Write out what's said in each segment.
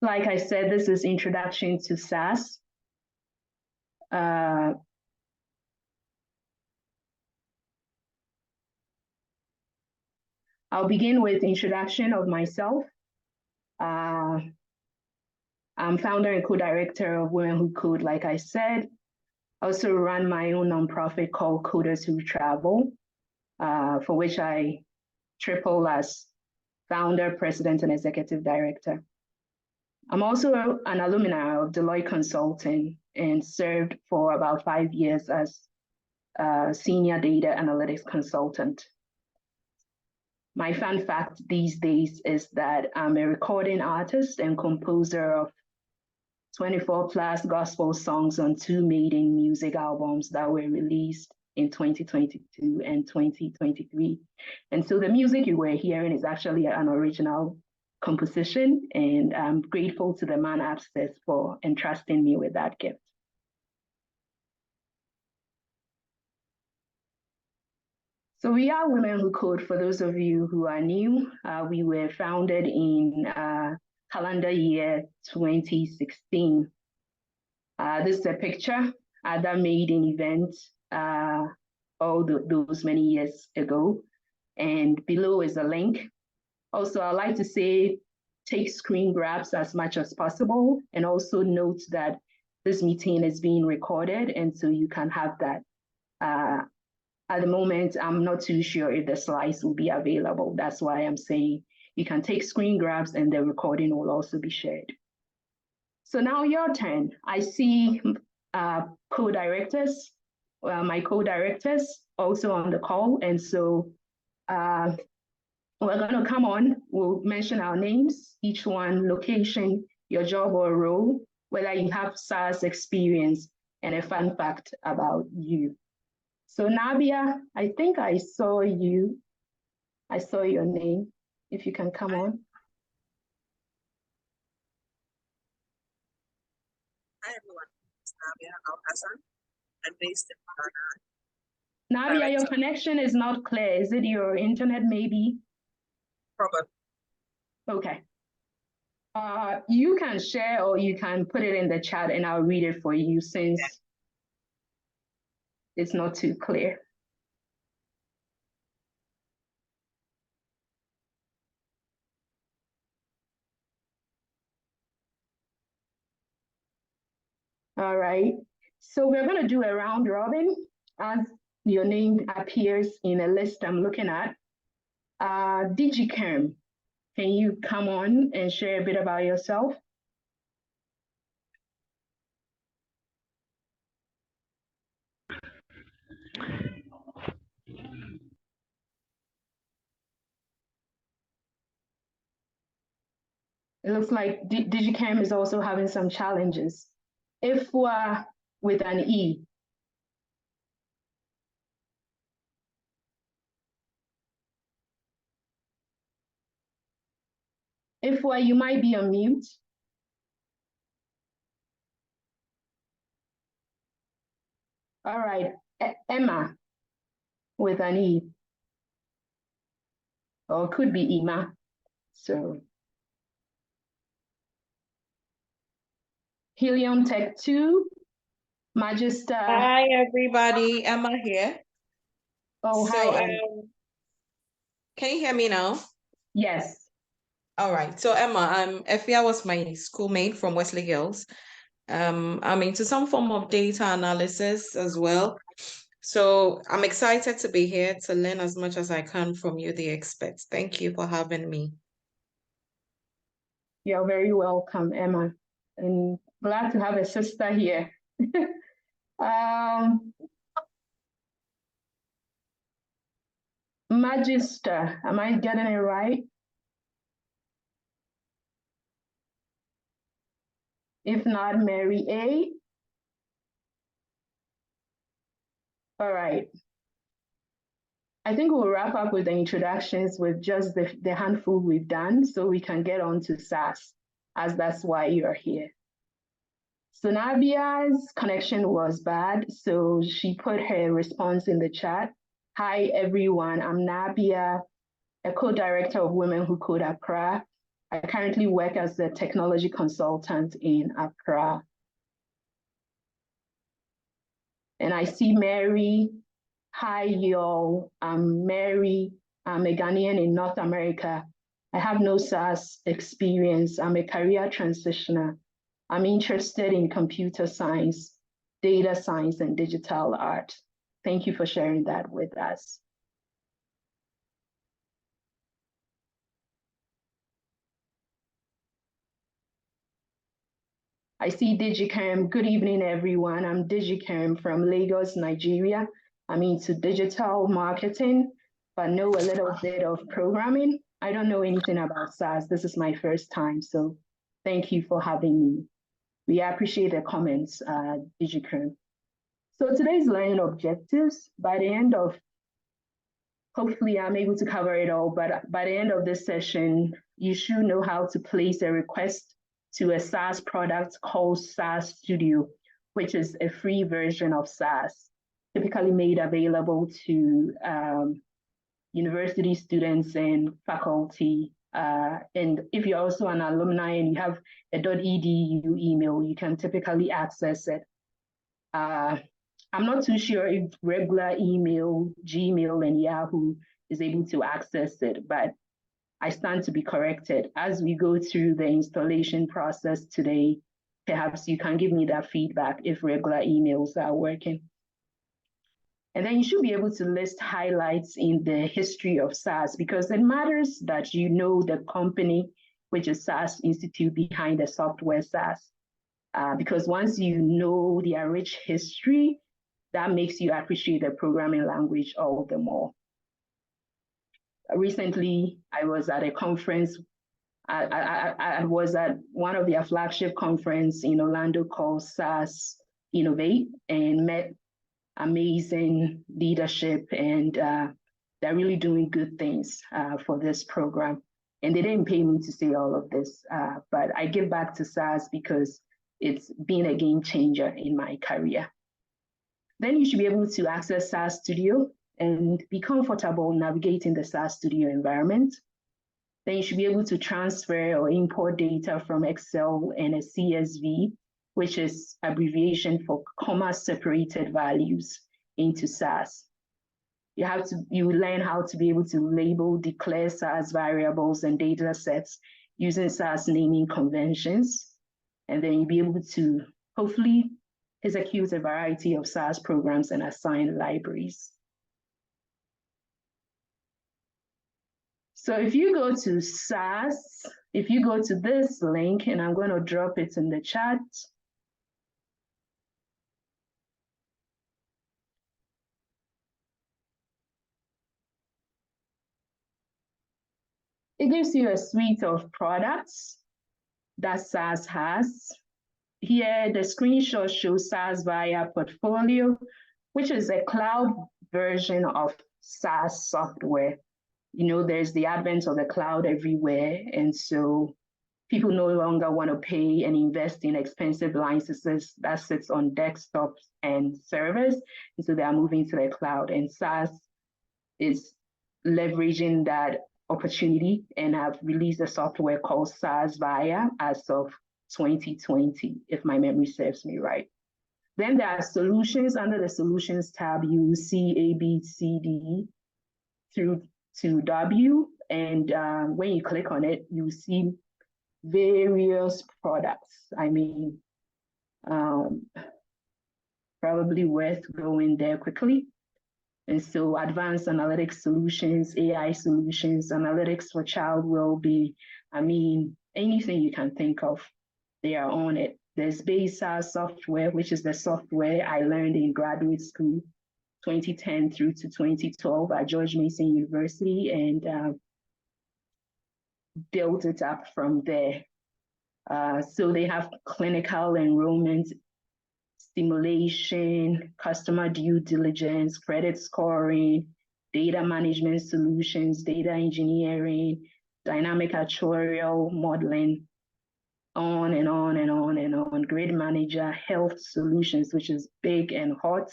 Like I said, this is Introduction to SAS. I'll begin with introduction of myself. I'm founder and co-director of Women Who Code, like I said. I also run my own nonprofit called Coders Who Travel, for which I triple as founder, president, and executive director. I'm also an alumni of Deloitte Consulting and served for about 5 years as a senior data analytics consultant. My fun fact these days is that I'm a recording artist and composer of 24 plus gospel songs on 2 maiden music albums that were released in 2022 and 2023. And so the music you were hearing is actually an original composition, and I'm grateful to the man upstairs for entrusting me with that gift. So we are Women Who Code, for those of you who are new. We were founded in calendar year 2016. This is a picture at that maiden event those many years ago. And below is a link. Also, I'd like to say, take screen grabs as much as possible, and also note that this meeting is being recorded, and so you can have that. At the moment, I'm not too sure if the slides will be available. That's why I'm saying you can take screen grabs and the recording will also be shared. So now your turn. I see co-directors, my co-directors also on the call. And so we're gonna come on, we'll mention our names, each one, location, your job or role, whether you have SAS experience, and a fun fact about you. So Nabia, I think I saw you. I saw your name. If you can come on. Hi everyone, it's Nabia Al-Hassan. I'm based in Ghana. Nabia, your connection is not clear. Is it your internet maybe? Probably. Okay. You can share or you can put it in the chat and I'll read it for you since it's not too clear. All right, so we're gonna do a round robin as your name appears in a list I'm looking at. DigiCam, can you come on and share a bit about yourself? It looks like DigiCam is also having some challenges. If we're with an E. If we're, you might be on mute. All right, Emma with an E. Or it could be Ima. So Helium Tech 2, Magister. Hi, everybody. Emma here. Oh, so, hi. Can you hear me now? Yes. All right. So, Emma, Afia was my schoolmate from Wesley Hills. I'm into some form of data analysis as well. So, I'm excited to be here to learn as much as I can from you, the experts. Thank you for having me. You're very welcome, Emma. And glad to have a sister here. Magister, am I getting it right? If not, Mary A. All right. I think we'll wrap up with the introductions with just the handful we've done so we can get on to SAS, as that's why you're here. So Nabia's connection was bad, so she put her response in the chat. Hi, everyone. I'm Nabia, a co-director of Women Who Code Accra. I currently work as a technology consultant in Accra. And I see Mary. Hi, y'all. I'm Mary. I'm a Ghanaian in North America. I have no SAS experience. I'm a career transitioner. I'm interested in computer science, data science, and digital art. Thank you for sharing that with us. I see DigiCam. Good evening, everyone. I'm DigiCam from Lagos, Nigeria. I'm into digital marketing, but know a little bit of programming. I don't know anything about SAS. This is my first time, so thank you for having me. We appreciate the comments, DigiCam. So today's learning objectives, by the end of, hopefully I'm able to cover it all, but by the end of this session, you should know how to place a request to a SAS product called SAS Studio, which is a free version of SAS, typically made available to university students and faculty. And if you're also an alumni and you have a .edu email, you can typically access it. I'm not too sure if regular email, Gmail, and Yahoo is able to access it, but I stand to be corrected. As we go through the installation process today, perhaps you can give me that feedback if regular emails are working. And then you should be able to list highlights in the history of SAS, because it matters that you know the company, which is SAS Institute, behind the software SAS. Because once you know their rich history, that makes you appreciate the programming language all the more. Recently, I was at a conference. I was at one of their flagship conference in Orlando called SAS Innovate, and met amazing leadership, and they're really doing good things for this program. And they didn't pay me to say all of this, but I give back to SAS because it's been a game changer in my career. Then you should be able to access SAS Studio and be comfortable navigating the SAS Studio environment. Then you should be able to transfer or import data from Excel and a CSV, which is abbreviation for comma-separated values, into SAS. You learn how to be able to label, declare SAS variables and data sets using SAS naming conventions. And then you'll be able to hopefully execute a variety of SAS programs and assign libraries. So if you go to SAS, if you go to this link, and I'm going to drop it in the chat. It gives you a suite of products that SAS has. Here, the screenshot shows SAS Via Portfolio, which is a cloud version of SAS software. You know, there's the advent of the cloud everywhere, and so people no longer want to pay and invest in expensive licenses that sits on desktops and servers, and so they are moving to the cloud. And SAS is leveraging that opportunity and have released a software called SAS Via as of 2020, if my memory serves me right. Then there are solutions. Under the solutions tab, you will see A, B, C, D through to W. And when you click on it, you see various products. I mean, probably worth going there quickly. And so advanced analytics solutions, AI solutions, analytics for child well-being, I mean, anything you can think of, they are on it. There's base SAS software, which is the software I learned in graduate school, 2010 through to 2012 at George Mason University, and built it up from there. So they have clinical enrollment, stimulation, customer due diligence, credit scoring, data management solutions, data engineering, dynamic actuarial modeling, on and on and on and on. Grid manager, health solutions, which is big and hot,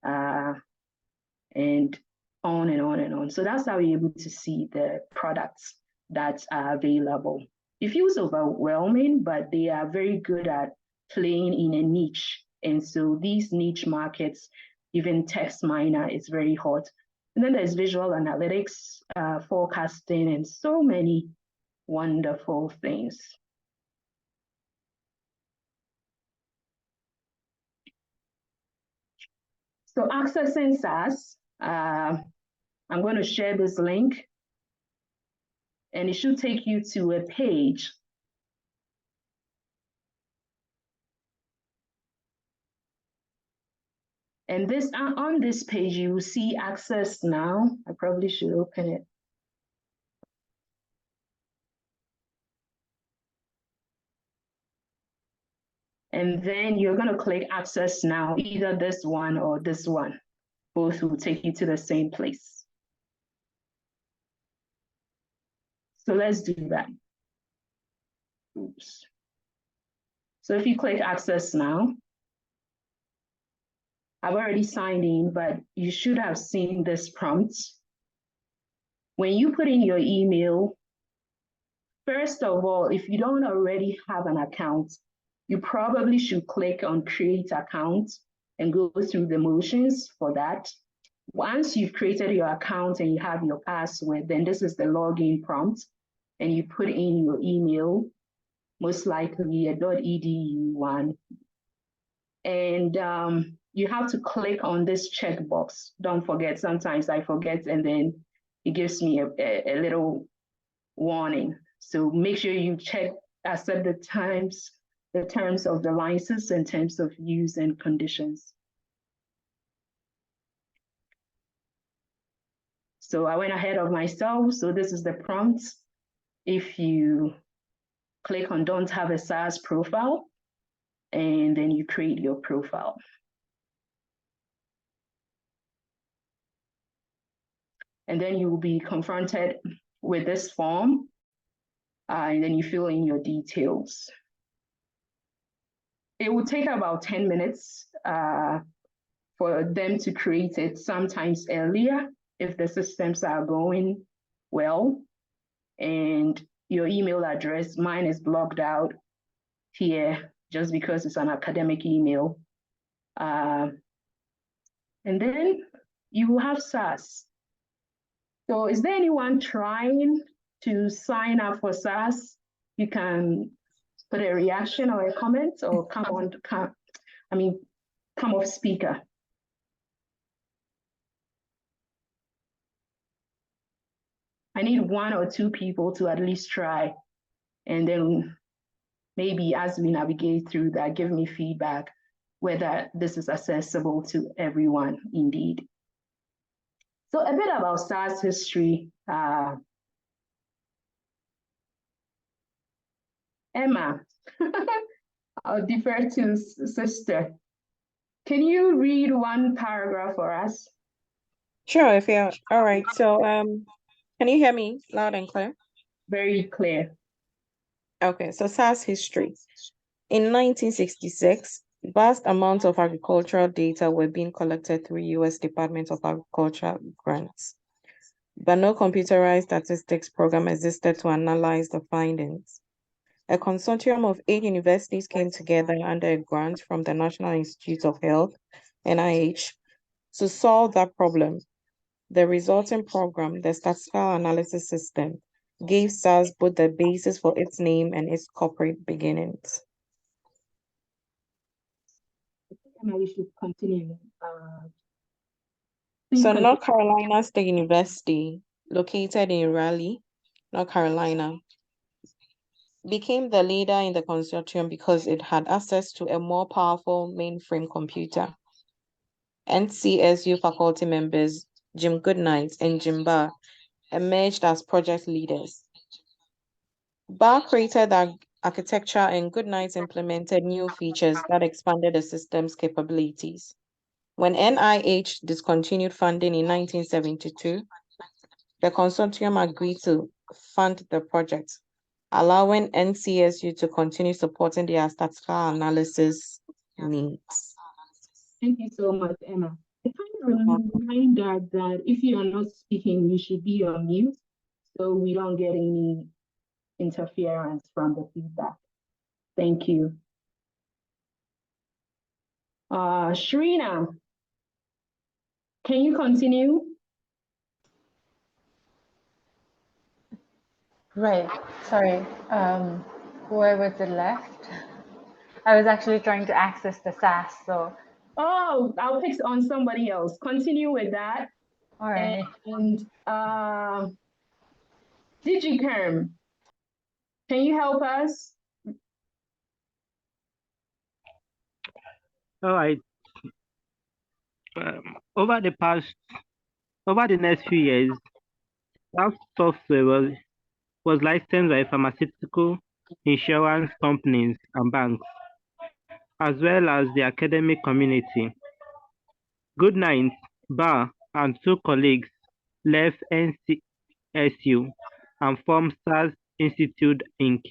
and on and on and on. So that's how you're able to see the products that are available. it feels overwhelming, but they are very good at playing in a niche. And so these niche markets, even text miner is very hot. And then there's visual analytics, forecasting, and so many wonderful things. So accessing SAS, I'm going to share this link, and it should take you to a page. And this on this page, you will see access now. I probably should open it. And then you're going to click access now, either this one or this one. Both will take you to the same place. So let's do that. Oops. So if you click access now, I've already signed in, but you should have seen this prompt. When you put in your email, first of all, if you don't already have an account, you probably should click on create account and go through the motions for that. Once you've created your account and you have your password, then this is the login prompt, and you put in your email, most likely a .edu one. And you have to click on this checkbox. Don't forget, sometimes I forget, and then it gives me a little warning. So make sure you check, accept the terms of the license and terms of use and conditions. So I went ahead of myself. So this is the prompt. If you click on don't have a SAS profile, and then you create your profile. And then you will be confronted with this form, and then you fill in your details. It will take about 10 minutes for them to create it, sometimes earlier if the systems are going well. And your email address, mine is blocked out here just because it's an academic email. And then you will have SAS. So is there anyone trying to sign up for SAS? You can put a reaction or a comment, or come off speaker. I need 1 or 2 people to at least try, and then maybe as we navigate through that, give me feedback whether this is accessible to everyone indeed. So a bit about SAS history. Emma, I'll defer to sister. Can you read one paragraph for us? Sure, if you're all right. So can you hear me loud and clear? Very clear. Okay, so SAS history. In 1966, vast amounts of agricultural data were being collected through U.S. Department of Agriculture grants, but no computerized statistics program existed to analyze the findings. A consortium of 8 universities came together under a grant from the National Institute of Health, NIH, to solve that problem. The resulting program, the Statistical Analysis System, gave SAS both the basis for its name and its corporate beginnings. We should continue. So North Carolina State University, located in Raleigh, North Carolina, became the leader in the consortium because it had access to a more powerful mainframe computer. NCSU faculty members Jim Goodnight and Jim Barr emerged as project leaders. Barr created the architecture and Goodnight implemented new features that expanded the system's capabilities. When NIH discontinued funding in 1972, the consortium agreed to fund the project, allowing NCSU to continue supporting their statistical analysis needs. Thank you so much, Emma. A kind of reminder that if you are not speaking, you should be on mute so we don't get any interference from the feedback. Thank you. Shrina, can you continue? Right, sorry. Where was it left? I was actually trying to access the SAS, so. Oh, I'll pick on somebody else. Continue with that. All right. And DigiCarm, can you help us? All right. Over the next few years, SAS software was licensed by pharmaceutical, insurance companies, and banks, as well as the academic community. Goodnight, Barr, and two colleagues left NCSU and formed SAS Institute, Inc.,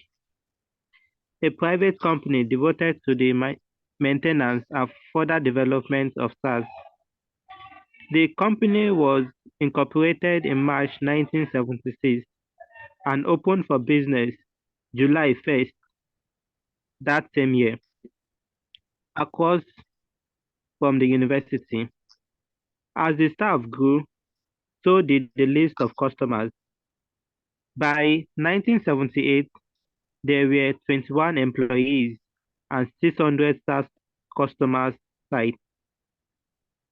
a private company devoted to the maintenance and further development of SAS. The company was incorporated in March 1976 and opened for business July 1st that same year. Across from the university. As the staff grew, so did the list of customers. By 1978, there were 21 employees and 600 SAS customers sites.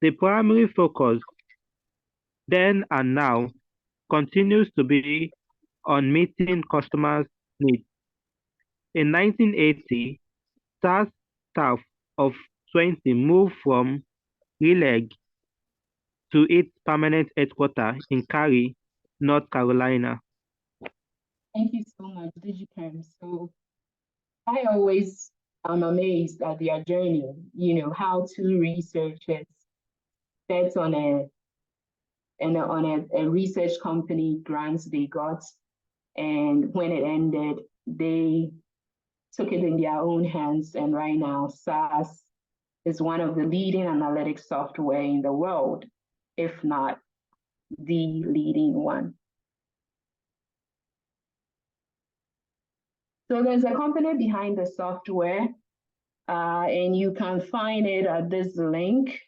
The primary focus then and now continues to be on meeting customers' needs. In 1980, SAS staff of 20 moved from Raleigh to its permanent headquarters in Cary, North Carolina. Thank you so much, DigiCarm. So I always am amazed at their journey, how two researchers set on a research company grants they got, and when it ended, they took it in their own hands, and right now SAS is one of the leading analytics software in the world, if not the leading one. So there's a company behind the software, and you can find it at this link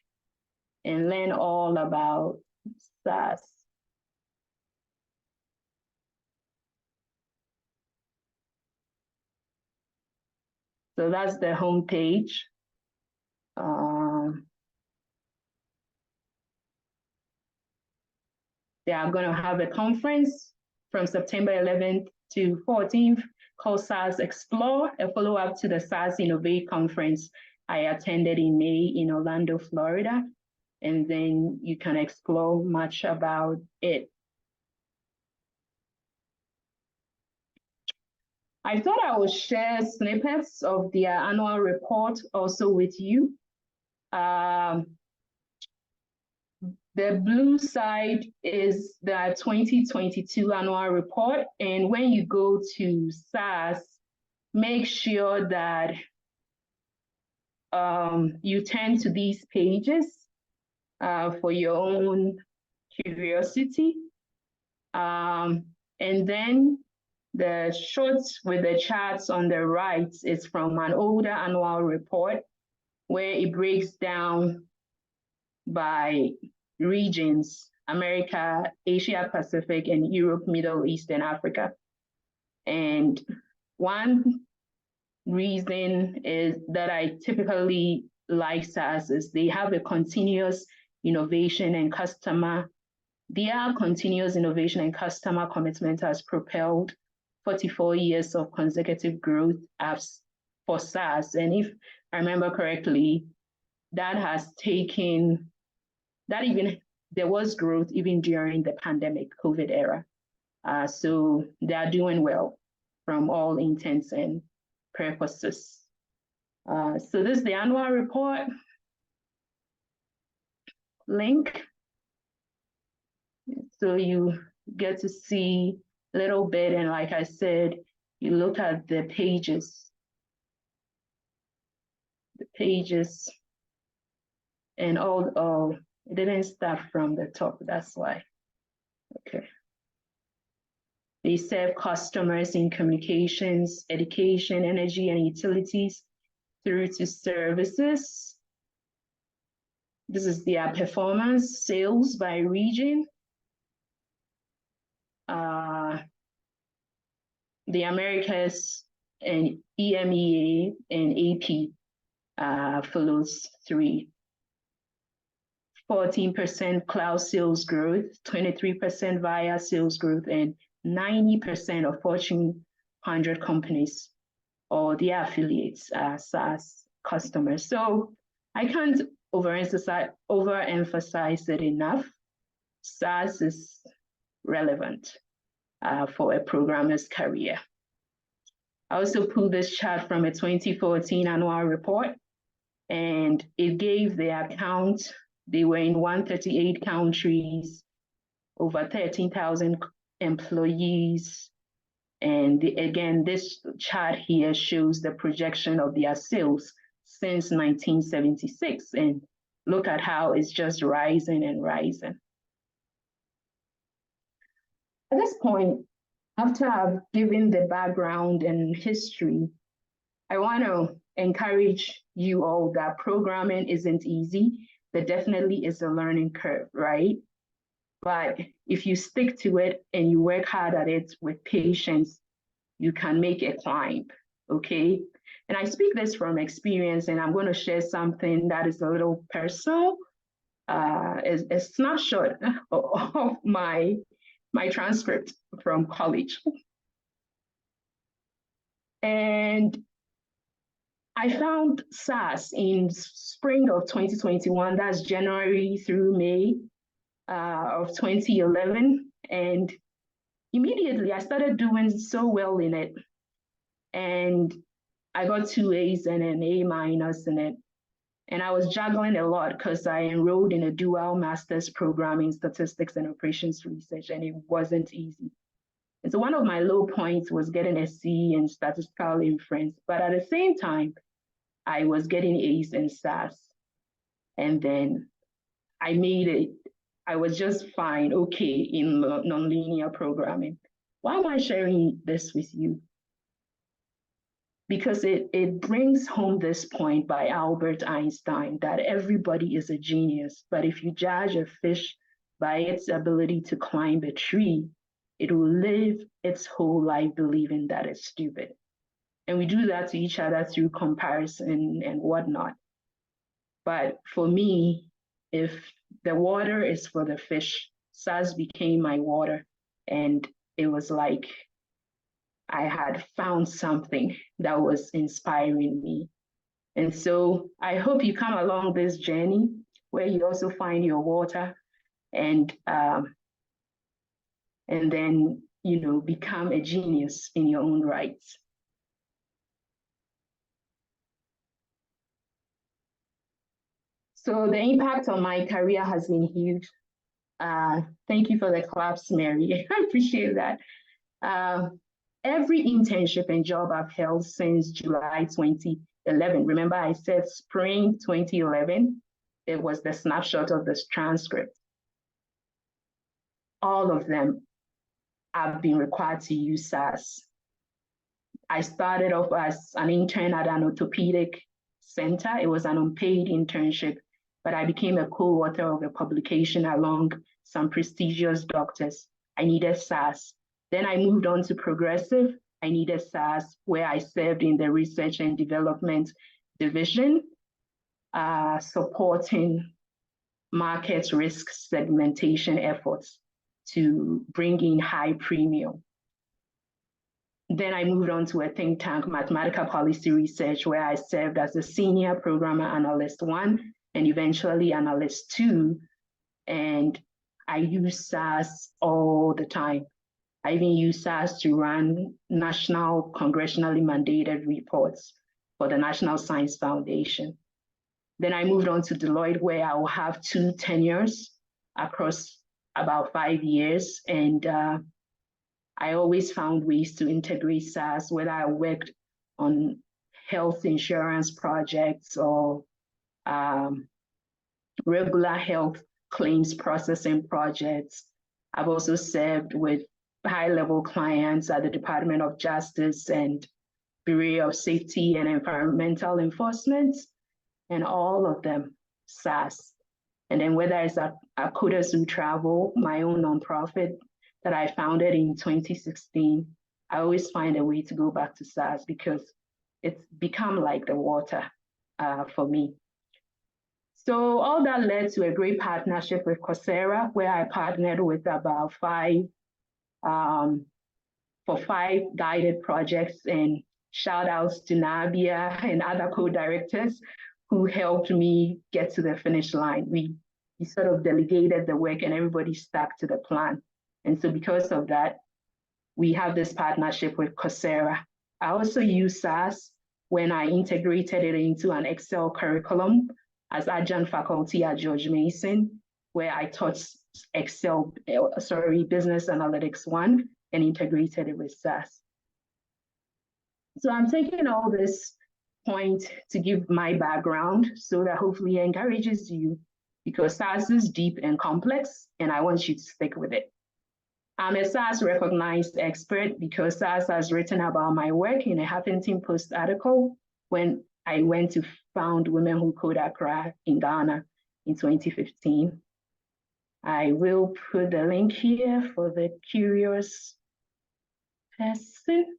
and learn all about SAS. So that's the homepage. They are going to have a conference from September 11th to 14th called SAS Explore, a follow-up to the SAS Innovate conference I attended in May in Orlando, Florida. And then you can explore much about it. I thought I would share snippets of their annual report also with you. The blue side is the 2022 annual report. And when you go to SAS, make sure that you turn to these pages for your own curiosity. And then the shorts with the charts on the right is from an older annual report where it breaks down by regions: America, Asia Pacific, and Europe, Middle East, and Africa. And one reason is that I typically like SAS is they have a continuous innovation and customer. Their continuous innovation and customer commitment has propelled 44 years of consecutive growth as for SAS. And if I remember correctly, that has taken, there was growth even during the pandemic COVID era. So they are doing well from all intents and purposes. So this is the annual report link. So you get to see a little bit, and like I said, you look at the pages. And all, it didn't start from the top, that's why. Okay. They serve customers in communications, education, energy, and utilities through to services. This is their performance, sales by region. The Americas and EMEA and AP follows 3. 14% cloud sales growth, 23% via sales growth, and 90% of Fortune 100 companies or their affiliates are SaaS customers. So I can't overemphasize it enough. SaaS is relevant for a programmer's career. I also pulled this chart from a 2014 annual report, and it gave the account. They were in 138 countries, over 13,000 employees. And again, this chart here shows the projection of their sales since 1976. And look at how it's just rising and rising. At this point, after I've given the background and history, I want to encourage you all that programming isn't easy. There definitely is a learning curve, right? But if you stick to it and you work hard at it with patience, you can make a climb, okay? And I speak this from experience, and I'm going to share something that is a little personal, a snapshot of my transcript from college. And I found SAS in spring of 2021, that's January through May of 2011. And immediately I started doing so well in it. And I got 2 A's and an A- in it. And I was juggling a lot because I enrolled in a dual master's program in statistics and operations research, and it wasn't easy. And so one of my low points was getting a C in statistical inference, but at the same time, I was getting A's in SAS. And then I made it, I was just fine, okay, in nonlinear programming. Why am I sharing this with you? Because it brings home this point by Albert Einstein that everybody is a genius, but if you judge a fish by its ability to climb a tree, it will live its whole life believing that it's stupid. And we do that to each other through comparison and whatnot. But for me, if the water is for the fish, SAS became my water. And it was like I had found something that was inspiring me. And so I hope you come along this journey where you also find your water and then, you know, become a genius in your own rights. So the impact on my career has been huge. Thank you for the claps, Mary. I appreciate that. Every internship and job I've held since July 2011, remember I said spring 2011, it was the snapshot of this transcript. All of them have been required to use SAS. I started off as an intern at an orthopedic center. It was an unpaid internship, but I became a co-author of a publication along some prestigious doctors. I needed SAS. Then I moved on to Progressive. I needed SAS, where I served in the research and development division, supporting market risk segmentation efforts to bring in high premium. Then I moved on to a think tank, Mathematical Policy Research, where I served as a senior programmer analyst 1 and eventually analyst 2. And I use SAS all the time. I even use SAS to run national congressionally mandated reports for the National Science Foundation. Then I moved on to Deloitte, where I will have 2 tenures across about 5 years. And I always found ways to integrate SAS, whether I worked on health insurance projects or regular health claims processing projects. I've also served with high-level clients at the Department of Justice and Bureau of Safety and Environmental Enforcement, and all of them, SAS. And then whether it's at Owusu-Travel, my own nonprofit that I founded in 2016, I always find a way to go back to SAS because it's become like the water for me. So all that led to a great partnership with Coursera, where I partnered with about five guided projects, and shout outs to Nabia and other co-directors who helped me get to the finish line. We sort of delegated the work and everybody stuck to the plan. And so because of that, we have this partnership with Coursera. I also use SAS when I integrated it into an Excel curriculum as adjunct faculty at George Mason, where I taught Business Analytics 1 and integrated it with SAS. So I'm taking all this point to give my background so that hopefully it encourages you, because SAS is deep and complex, and I want you to stick with it. I'm a SAS recognized expert because SAS has written about my work in a Huffington Post article when I went to found Women Who Code Accra in Ghana in 2015. I will put the link here for the curious person.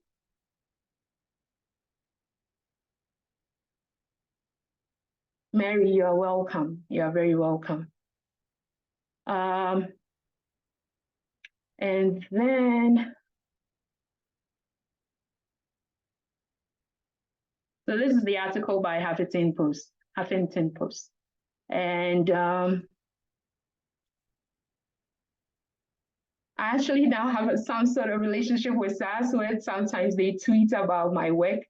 Mary, you're welcome. You're very welcome. And then, so this is the article by Huffington Post. And I actually now have some sort of relationship with SAS, where sometimes they tweet about my work,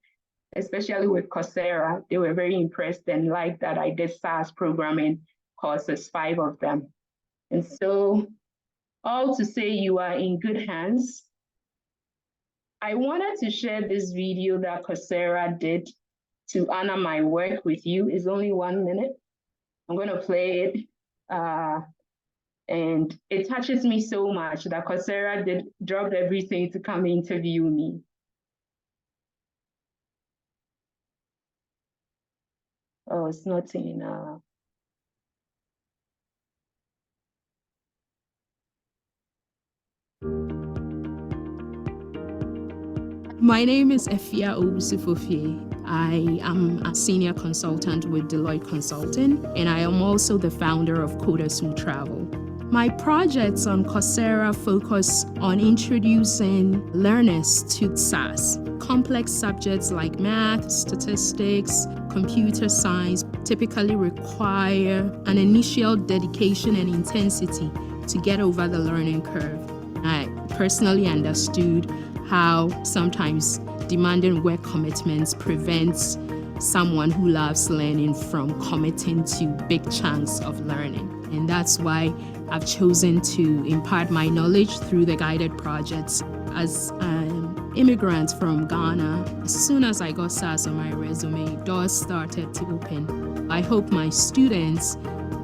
especially with Coursera. They were very impressed and liked that I did SAS programming courses, 5 of them. And so, all to say you are in good hands. I wanted to share this video that Coursera did to honor my work with you. It's only 1 minute. I'm going to play it. And it touches me so much that Coursera dropped everything to come interview me. Oh, it's not in. My name is Afia Owusu-Forfie. I am a senior consultant with Deloitte Consulting, and I am also the founder of Owusu-Travel. My projects on Coursera focus on introducing learners to SAS. Complex subjects like math, statistics, computer science typically require an initial dedication and intensity to get over the learning curve. I personally understood how sometimes demanding work commitments prevents someone who loves learning from committing to big chunks of learning. And that's why I've chosen to impart my knowledge through the guided projects. As an immigrant from Ghana, as soon as I got SAS on my resume, doors started to open. I hope my students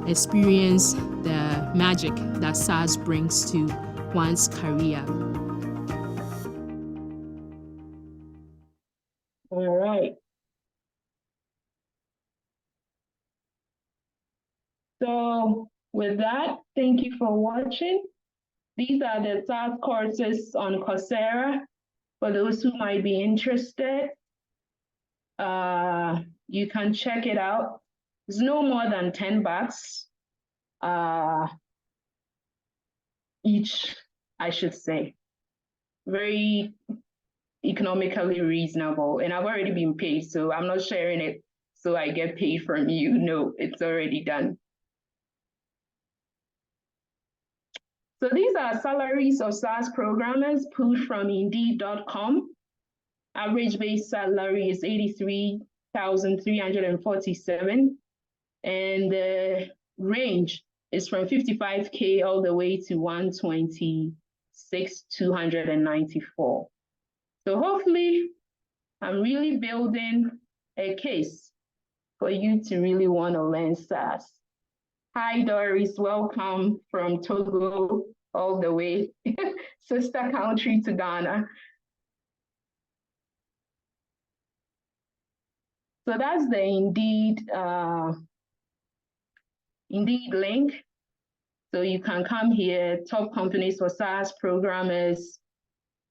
experience the magic that SAS brings to one's career. All right. So with that, thank you for watching. These are the SAS courses on Coursera. For those who might be interested, you can check it out. It's no more than $10 each, I should say. Very economically reasonable, and I've already been paid, so I'm not sharing it so I get paid from you. No, it's already done. So these are salaries of SAS programmers pulled from Indeed.com. Average base salary is $83,347, and the range is from 55K all the way to 126,294. So hopefully, I'm really building a case for you to really want to learn SAS. Hi, Doris, welcome from Togo all the way. sister country to Ghana. So that's the Indeed link. So you can come here, top companies for SAS programmers,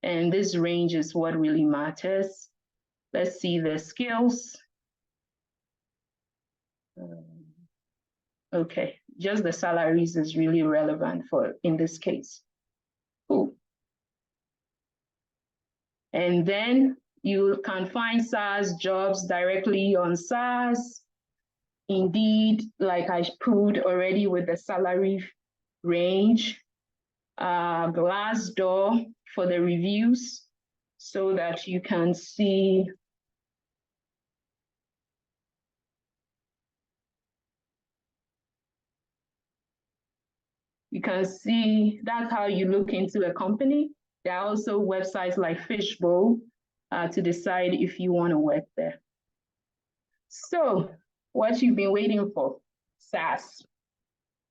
and this range is what really matters. Let's see the skills. Okay, just the salaries is really relevant in this case. Cool. And then you can find SAS jobs directly on SAS. Indeed, like I proved already with the salary range, Glassdoor for the reviews so that you can see that's how you look into a company. There are also websites like Fishbowl to decide if you want to work there. So what you've been waiting for, SAS.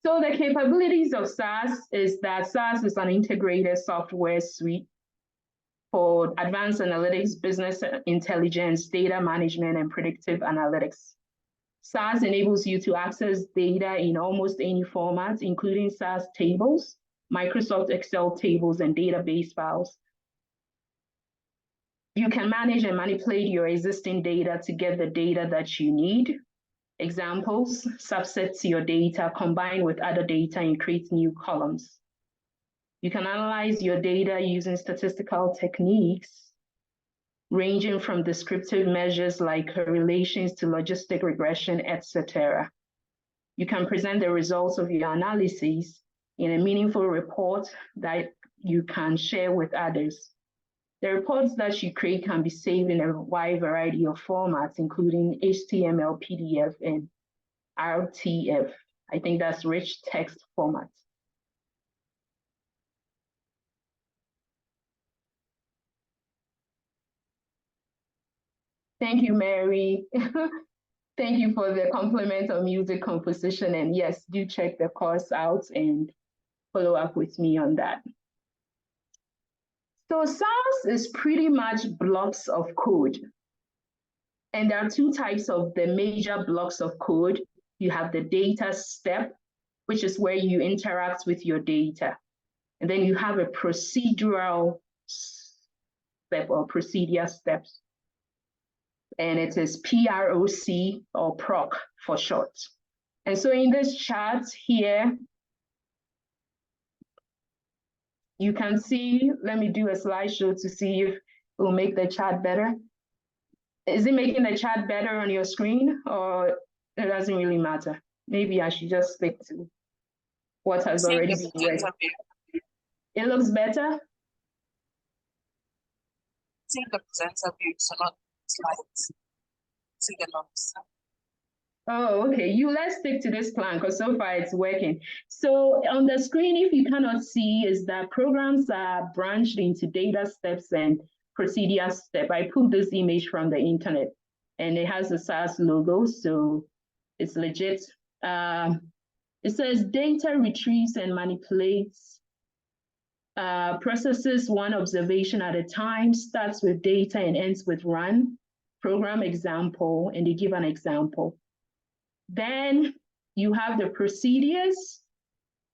So the capabilities of SAS is that SAS is an integrated software suite for advanced analytics, business intelligence, data management, and predictive analytics. SAS enables you to access data in almost any format, including SAS tables, Microsoft Excel tables, and database files. You can manage and manipulate your existing data to get the data that you need. Examples, subsets your data, combine with other data and create new columns. You can analyze your data using statistical techniques, ranging from descriptive measures like correlations to logistic regression, etc. You can present the results of your analyses in a meaningful report that you can share with others. The reports that you create can be saved in a wide variety of formats, including HTML, PDF, and RTF. I think that's rich text format. Thank you, Mary. Thank you for the compliment on music composition. And yes, do check the course out and follow up with me on that. So SAS is pretty much blocks of code. And there are two types of the major blocks of code. You have the data step, which is where you interact with your data. And then you have a procedural step or procedure steps. And it is PROC or PROC for short. And so in this chart here, you can see, let me do a slideshow to see if it will make the chart better. Is it making the chart better on your screen, or it doesn't really matter? Maybe I should just stick to what has already been read. It looks better? See the presenter view, so not slides. See the lumps. Oh, okay. Let's stick to this plan because so far it's working. So on the screen, if you cannot see, is that programs are branched into data steps and procedure step. I pulled this image from the internet and it has a SAS logo, so it's legit. It says data retrieves and manipulates, processes one observation at a time, starts with data and ends with run, program example, and they give an example. Then you have the procedures.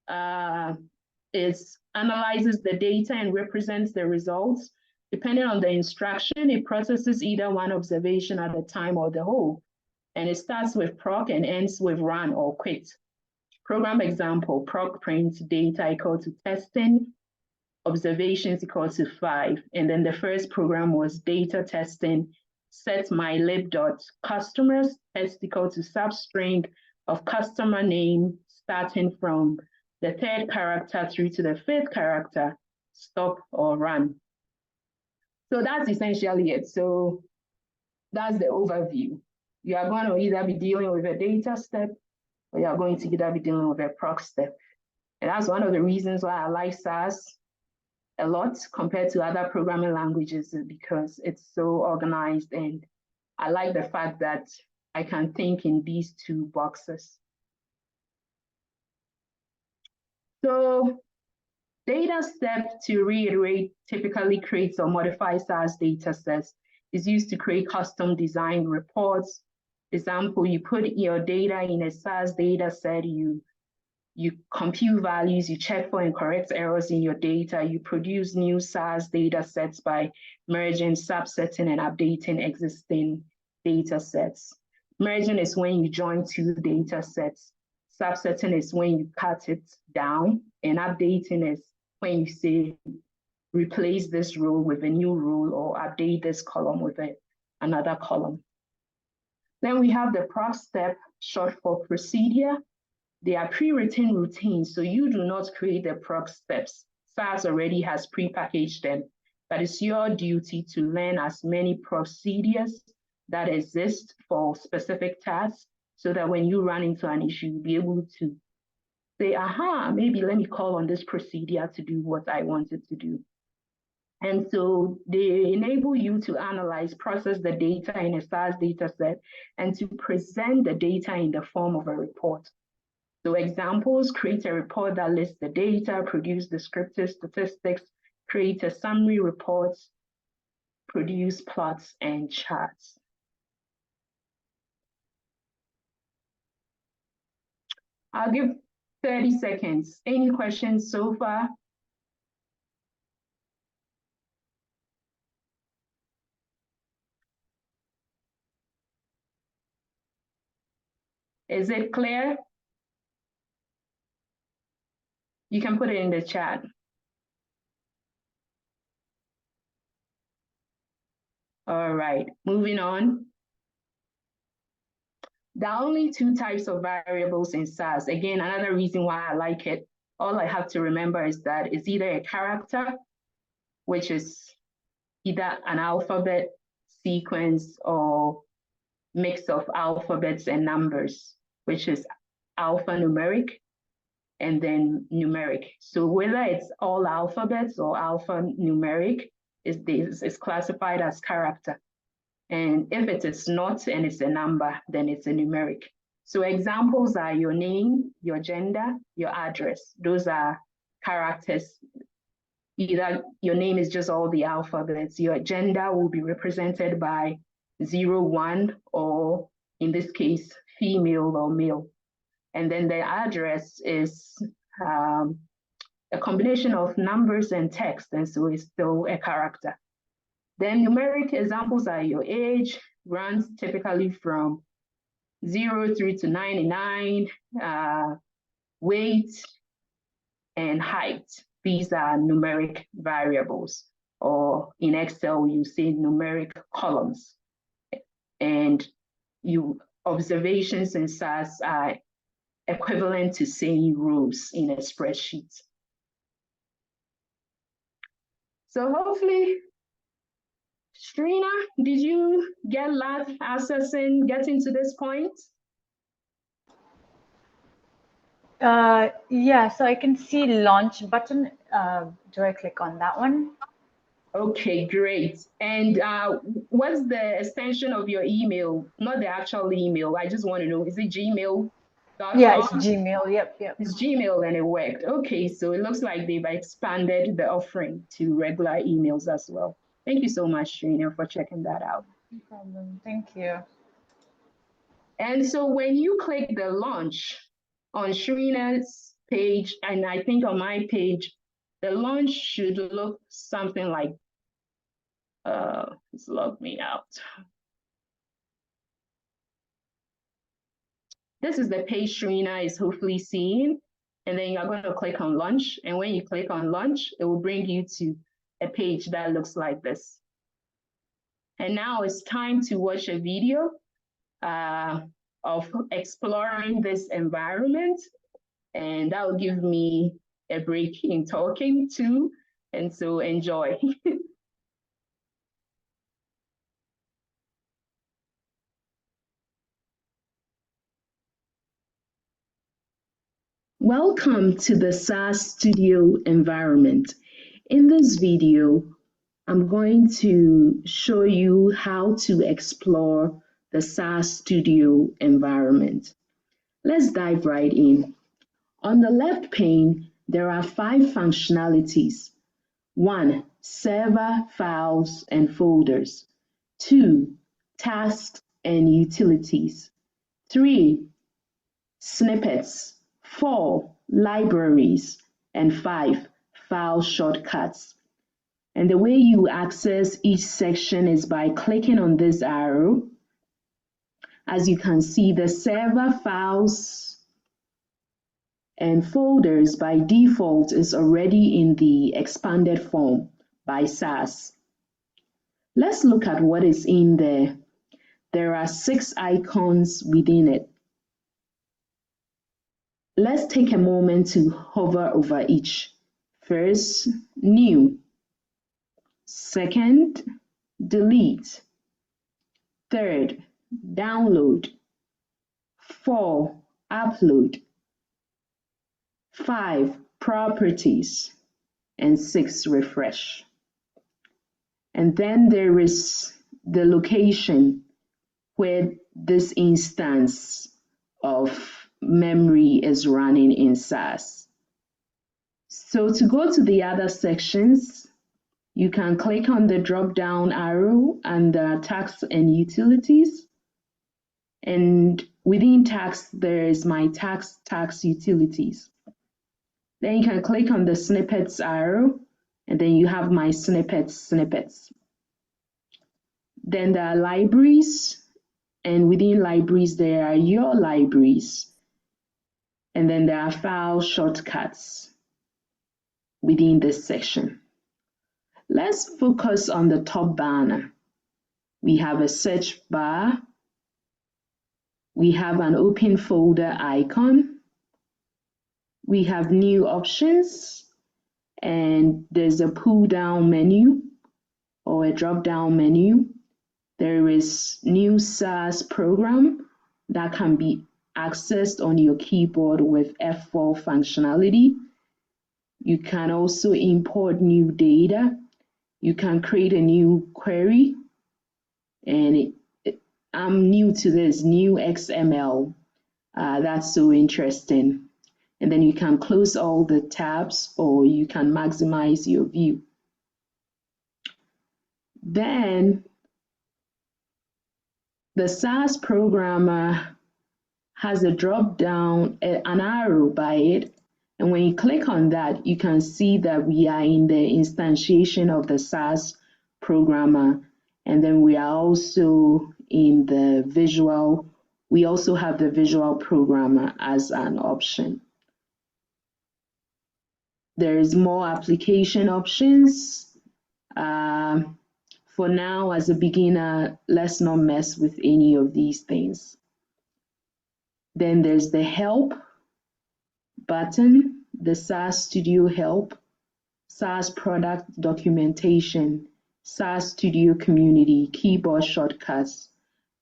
It analyzes the data and represents the results. Depending on the instruction, it processes either one observation at a time or the whole. And it starts with PROC and ends with run or quit. Program example, PROC print data equal to testing, observations equal to 5. And then the first program was data testing, set mylib.customers, test equal to substring of customer name, starting from the 3rd character through to the 5th character, stop or run. So that's essentially it. So that's the overview. You are going to either be dealing with a data step or you are going to either be dealing with a PROC step. And that's one of the reasons why I like SAS a lot compared to other programming languages, because it's so organized, and I like the fact that I can think in these two boxes. So Data step, to reiterate, typically creates or modifies SAS data sets. Is used to create custom design reports. Example, you put your data in a SAS data set, you compute values, you check for incorrect errors in your data, you produce new SAS data sets by merging, subsetting, and updating existing data sets. Merging is when you join two data sets. Subsetting is when you cut it down, and updating is when you say, replace this row with a new row or update this column with another column. Then we have the PROC step, short for procedure. They are pre-written routines, so you do not create the PROC steps. SAS already has pre-packaged them, but it's your duty to learn as many procedures that exist for specific tasks so that when you run into an issue, you'll be able to say, aha, maybe let me call on this procedure to do what I wanted to do. And so they enable you to analyze, process the data in a SAS data set, and to present the data in the form of a report. So examples: create a report that lists the data, produce descriptive statistics, create a summary report, produce plots and charts. I'll give 30 seconds. Any questions so far? Is it clear? You can put it in the chat. All right, moving on. There are only two types of variables in SAS. Again, another reason why I like it, all I have to remember is that it's either a character, which is either an alphabet sequence or mix of alphabets and numbers, which is alphanumeric, and then numeric. So whether it's all alphabets or alphanumeric, is classified as character. And if it is not and it's a number, then it's a numeric. So examples are your name, your gender, your address. Those are characters. Either your name is just all the alphabets, your gender will be represented by 0, 1, or in this case, female or male. And then the address is a combination of numbers and text, and so it's still a character. Then numeric examples are your age, runs typically from 0 through to 99, weight, and height. These are numeric variables, or in Excel, you see numeric columns. And observations in SAS are equivalent to saying rows in a spreadsheet. So hopefully, Shrina, did you get live accessing, getting to this point? Yeah, so I can see launch button. Do I click on that one? Okay, great. And what's the extension of your email? Not the actual email. I just want to know, is it gmail.com? Yeah, it's Gmail. Yep. It's Gmail and it worked. Okay, so it looks like they've expanded the offering to regular emails as well. Thank you so much, Shrina, for checking that out. No problem. Thank you. And so when you click the launch on Shrina's page, and I think on my page, the launch should look something like, let's log me out. This is the page Shrina is hopefully seeing, and then you're going to click on launch. And when you click on launch, it will bring you to a page that looks like this. And now it's time to watch a video of exploring this environment. And that will give me a break in talking too. And so enjoy. Welcome to the SAS Studio environment. In this video, I'm going to show you how to explore the SAS Studio environment. Let's dive right in. On the left pane, there are 5 functionalities. 1, server, files, and folders. 2, tasks and utilities. 3, snippets. 4, libraries. And 5, file shortcuts. And the way you access each section is by clicking on this arrow. As you can see, the server, files, and folders by default is already in the expanded form by SAS. Let's look at what is in there. There are 6 icons within it. Let's take a moment to hover over each. First, new. Second, delete. Third, download. 4, upload. 5, properties. And 6, refresh. And then there is the location where this instance of memory is running in SAS. So to go to the other sections, you can click on the drop-down arrow under tasks and utilities. And within tasks, there is my task utilities. Then you can click on the snippets arrow, and then you have my snippets. Then there are libraries, and within libraries, there are your libraries. And then there are file shortcuts within this section. Let's focus on the top banner. We have a search bar. We have an open folder icon. We have new options, and there's a pull-down menu or a drop-down menu. There is new SAS program that can be accessed on your keyboard with F4 functionality. You can also import new data. You can create a new query, and I'm new to this, new XML. That's so interesting. And then you can close all the tabs, or you can maximize your view. Then the SAS programmer has a drop down, an arrow by it. And when you click on that, you can see that we are in the instantiation of the SAS programmer. And then we are also in the visual. We also have the visual programmer as an option. There is more application options. For now, as a beginner, let's not mess with any of these things. Then there's the help button, the SAS Studio help, SAS product documentation, SAS Studio community, keyboard shortcuts,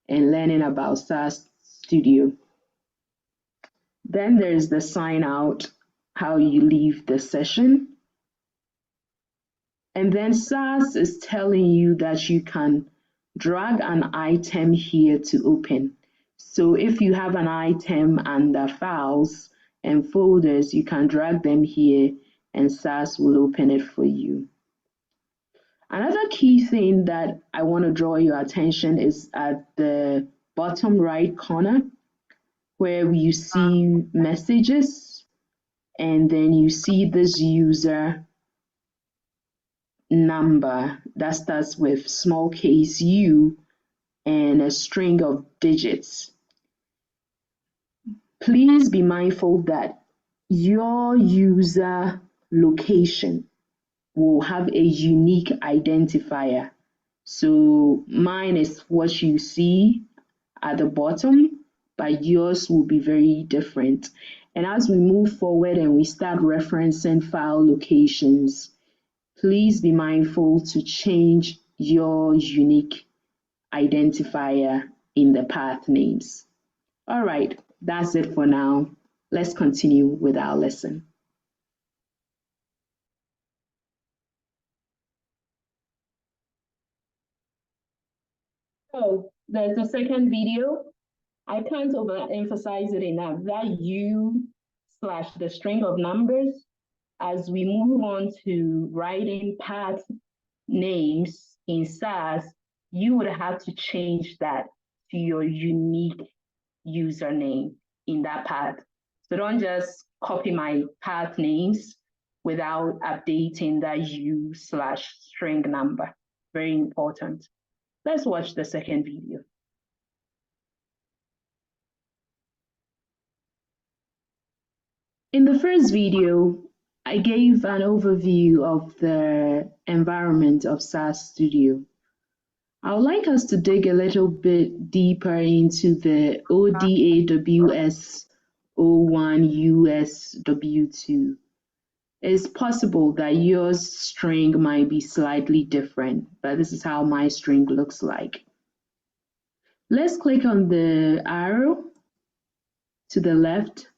and learning about SAS Studio. Then there's the sign out, how you leave the session. And then SAS is telling you that you can drag an item here to open. So if you have an item under files and folders, you can drag them here and SAS will open it for you. Another key thing that I want to draw your attention is at the bottom right corner, where you see messages, and then you see this user number that starts with small case U and a string of digits. Please be mindful that your user location will have a unique identifier. So mine is what you see at the bottom, but yours will be very different. And as we move forward and we start referencing file locations, please be mindful to change your unique identifier in the path names. All right, that's it for now. Let's continue with our lesson. So there's the second video. I can't overemphasize it enough. That U / the string of numbers as we move on to writing path names in SAS, you would have to change that to your unique username in that path. So don't just copy my path names without updating that u/string number. Very important. Let's watch the second video. In the first video, I gave an overview of the environment of SAS Studio. I would like us to dig a little bit deeper into the ODAWS 01 USW2. It's possible that your string might be slightly different, but this is how my string looks like. Let's click on the arrow to the left,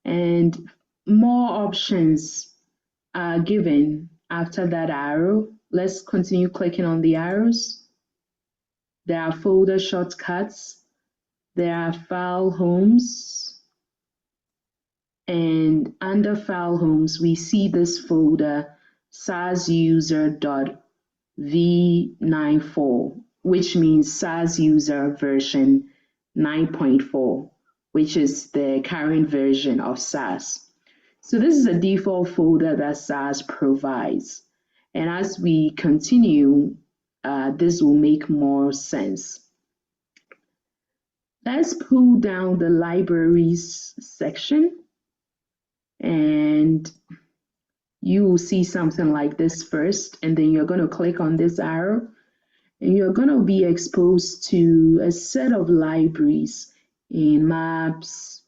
and more options are given after that arrow. Let's continue clicking on the arrows. There are folder shortcuts, there are file homes, and under file homes, we see this folder sasuser.v94, which means SAS user version 9.4, which is the current version of SAS. So this is a default folder that SAS provides. And as we continue, this will make more sense. Let's pull down the libraries section, and you will see something like this first, and then you're going to click on this arrow, and you're going to be exposed to a set of libraries in maps,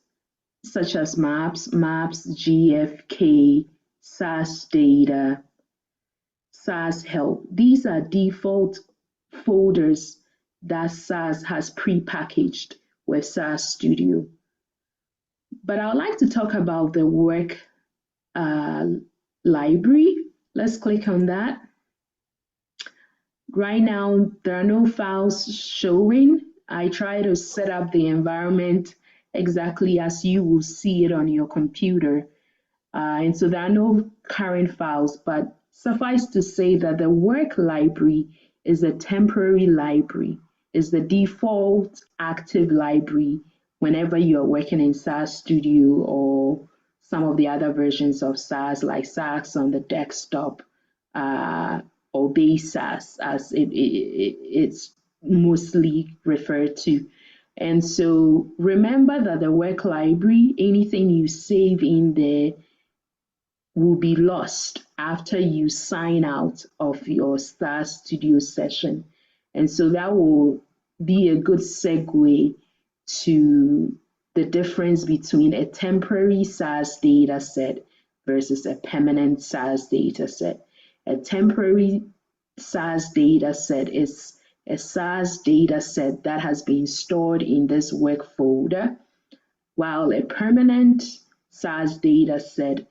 such as maps, GFK, SAS data, SAS help. These are default folders that SAS has pre-packaged with SAS Studio. But I'd like to talk about the work library. Let's click on that. Right now, there are no files showing. I try to set up the environment exactly as you will see it on your computer. And so there are no current files, but suffice to say that the work library is a temporary library, is the default active library whenever you're working in SAS Studio or some of the other versions of SAS, like SAS on the desktop, or base SAS, as it's mostly referred to. And so remember that the work library, anything you save in there will be lost after you sign out of your SAS Studio session. And so that will be a good segue to the difference between a temporary SAS data set versus a permanent SAS data set. A temporary SAS data set is a SAS data set that has been stored in this work folder, while a permanent SAS data set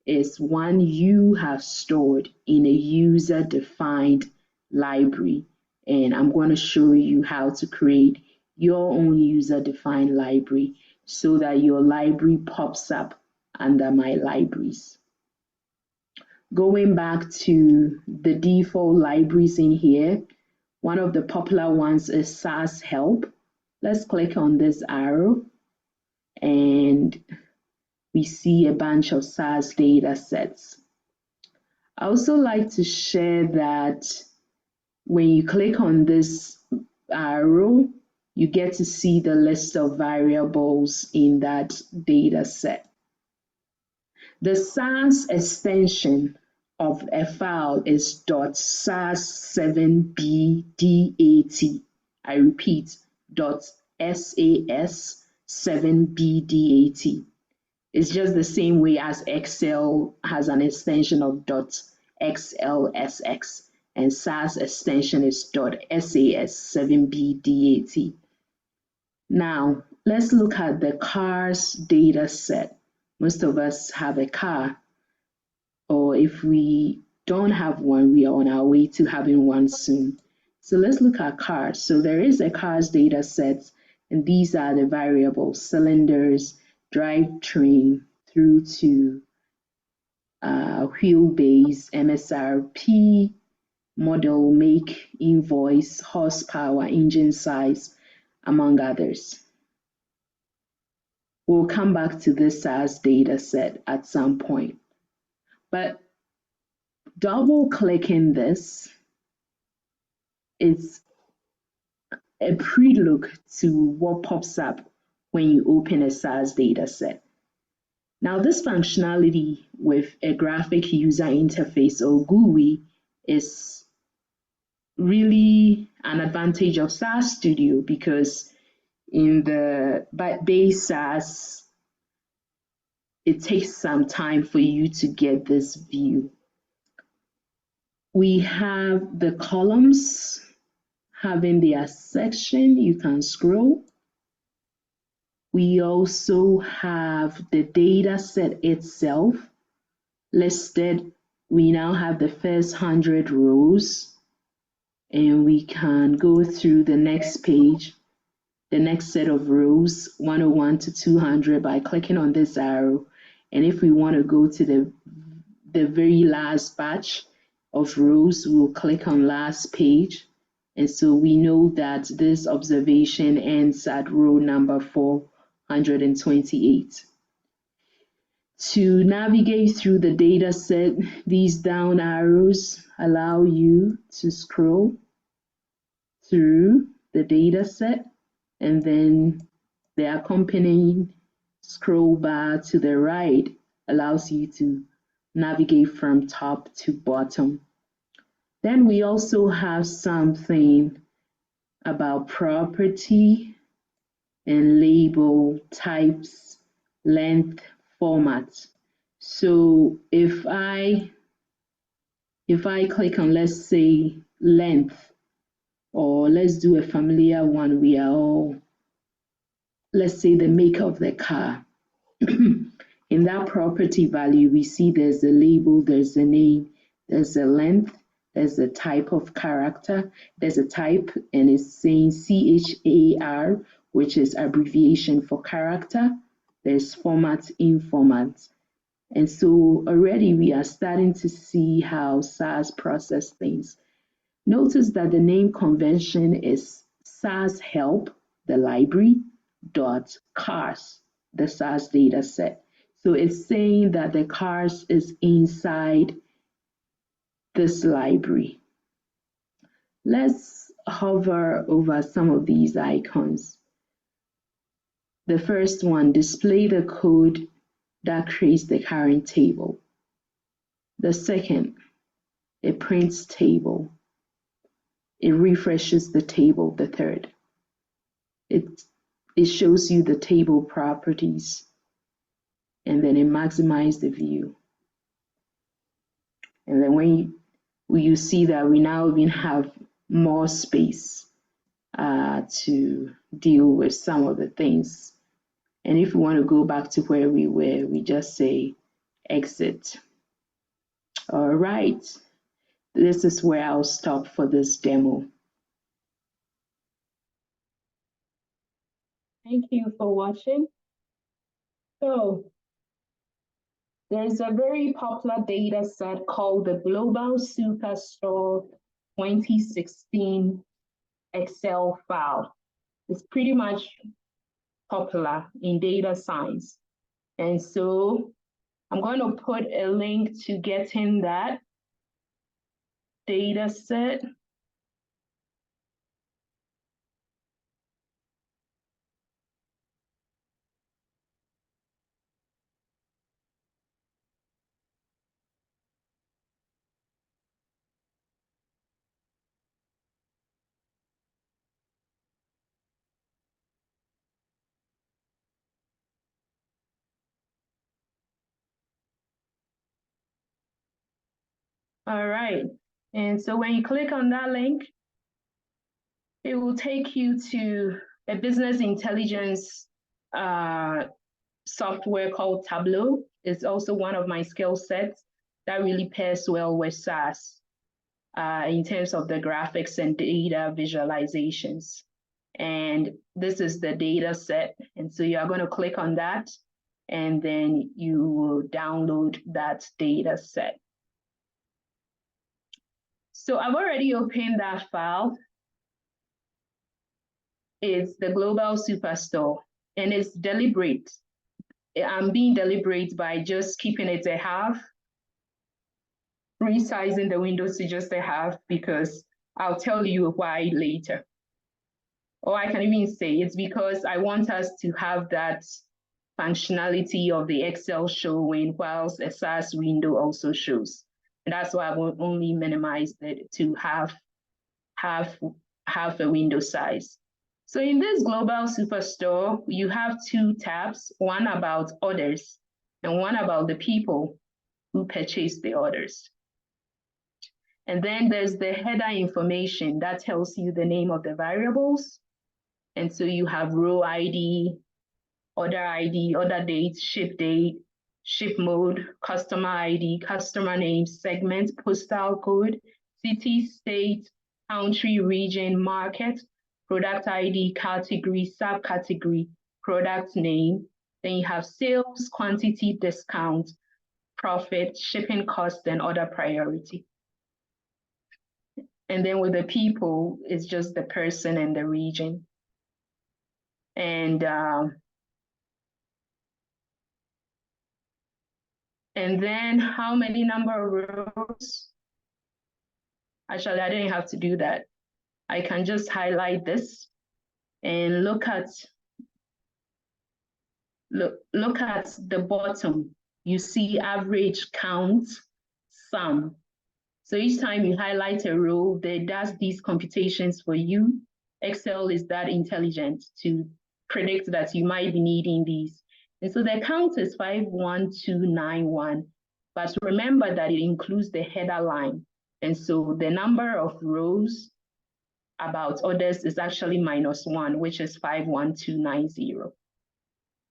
is one you have stored in a user-defined library. And I'm going to show you how to create your own user-defined library so that your library pops up under My Libraries. Going back to the default libraries in here, one of the popular ones is SAS Help. Let's click on this arrow, and we see a bunch of SAS data sets. I also like to share that when you click on this arrow, you get to see the list of variables in that data set. The SAS extension of a file is .sas7bdat. I repeat, .sas7bdat. It's just the same way as Excel has an extension of .xlsx, and SAS extension is .sas7bdat. Now, let's look at the cars data set. Most of us have a car, or if we don't have one, we are on our way to having one soon. So let's look at cars. So there is a cars data set, and these are the variables: cylinders, drivetrain, through to wheelbase, MSRP, model, make, invoice, horsepower, engine size, among others. We'll come back to this SAS data set at some point. But double-clicking this is a pre-look to what pops up when you open a SAS data set. Now, this functionality with a graphic user interface, or GUI, is really an advantage of SAS Studio, because in the base SAS, it takes some time for you to get this view. We have the columns having their section. You can scroll. We also have the data set itself listed. We now have the first 100 rows, and we can go through the next page, the next set of rows, 101 to 200, by clicking on this arrow. And if we want to go to the very last batch of rows, we'll click on last page. And so we know that this observation ends at row number 428. To navigate through the data set, these down arrows allow you to scroll through the data set, and then the accompanying scroll bar to the right allows you to navigate from top to bottom. Then we also have something about property and label types, length, format. So if I click on, let's say, length, or let's do a familiar one, we are all, let's say, the make of the car. In that property value, we see there's a label, there's a name, there's a length, there's a type of character, there's a type, and it's saying CHAR, which is abbreviation for character. There's format, in format. And so already we are starting to see how SAS process things. Notice that the name convention is SAS help, the library, dot cars, the SAS data set. So it's saying that the cars is inside this library. Let's hover over some of these icons. The first one, display the code that creates the current table. The second, it prints table. It refreshes the table. The third, it shows you the table properties, and then it maximizes the view. And then when you see that we now even have more space to deal with some of the things. And if we want to go back to where we were, we just say exit. All right, this is where I'll stop for this demo. Thank you for watching. So there's a very popular data set called the Global Superstore 2016 Excel file. It's pretty much popular in data science. And so I'm going to put a link to getting that data set. All right, and so when you click on that link, it will take you to a business intelligence software called Tableau. It's also one of my skill sets that really pairs well with SAS in terms of the graphics and data visualizations. And this is the data set. And so you are going to click on that, and then you will download that data set. So I've already opened that file. It's the Global Superstore, and it's deliberate. I'm being deliberate by just keeping it a half, resizing the windows to just a half, because I'll tell you why later. Or I can even say it's because I want us to have that functionality of the Excel showing whilst a SAS window also shows. And that's why I will only minimize it to half a window size. So in this Global Superstore, you have two tabs, one about orders and one about the people who purchase the orders. And then there's the header information that tells you the name of the variables. And so you have row ID, order date, ship mode, customer ID, customer name, segment, postal code, city, state, country, region, market, product ID, category, subcategory, product name. Then you have sales, quantity, discount, profit, shipping cost, and order priority. And then with the people, it's just the person and the region. And then how many number of rows? Actually, I didn't have to do that. I can just highlight this and look at the bottom. You see average, count, sum. So each time you highlight a row, it does these computations for you. Excel is that intelligent to predict that you might be needing these. And so the count is 51291, but remember that it includes the header line. And so the number of rows about orders is actually -1, which is 51290.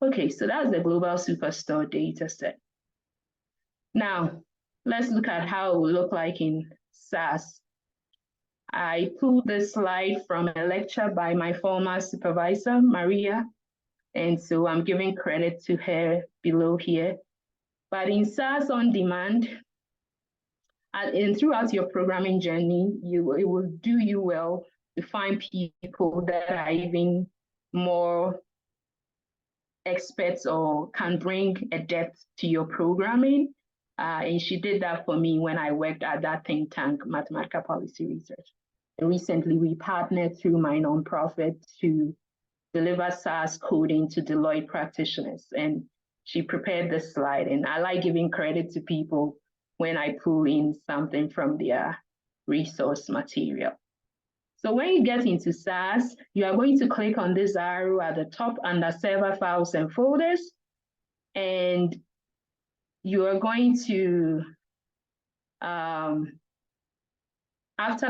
Okay, so that's the Global Superstore data set. Now, let's look at how it will look like in SAS. I pulled this slide from a lecture by my former supervisor, Maria, and so I'm giving credit to her below here. But in SAS On Demand, and throughout your programming journey, it will do you well to find people that are even more experts or can bring a depth to your programming. And she did that for me when I worked at that think tank, Mathematical Policy Research. And recently, we partnered through my nonprofit to deliver SAS coding to Deloitte practitioners. And she prepared this slide. And I like giving credit to people when I pull in something from their resource material. So when you get into SAS, you are going to click on this arrow at the top under Server Files and Folders. And you are going to, after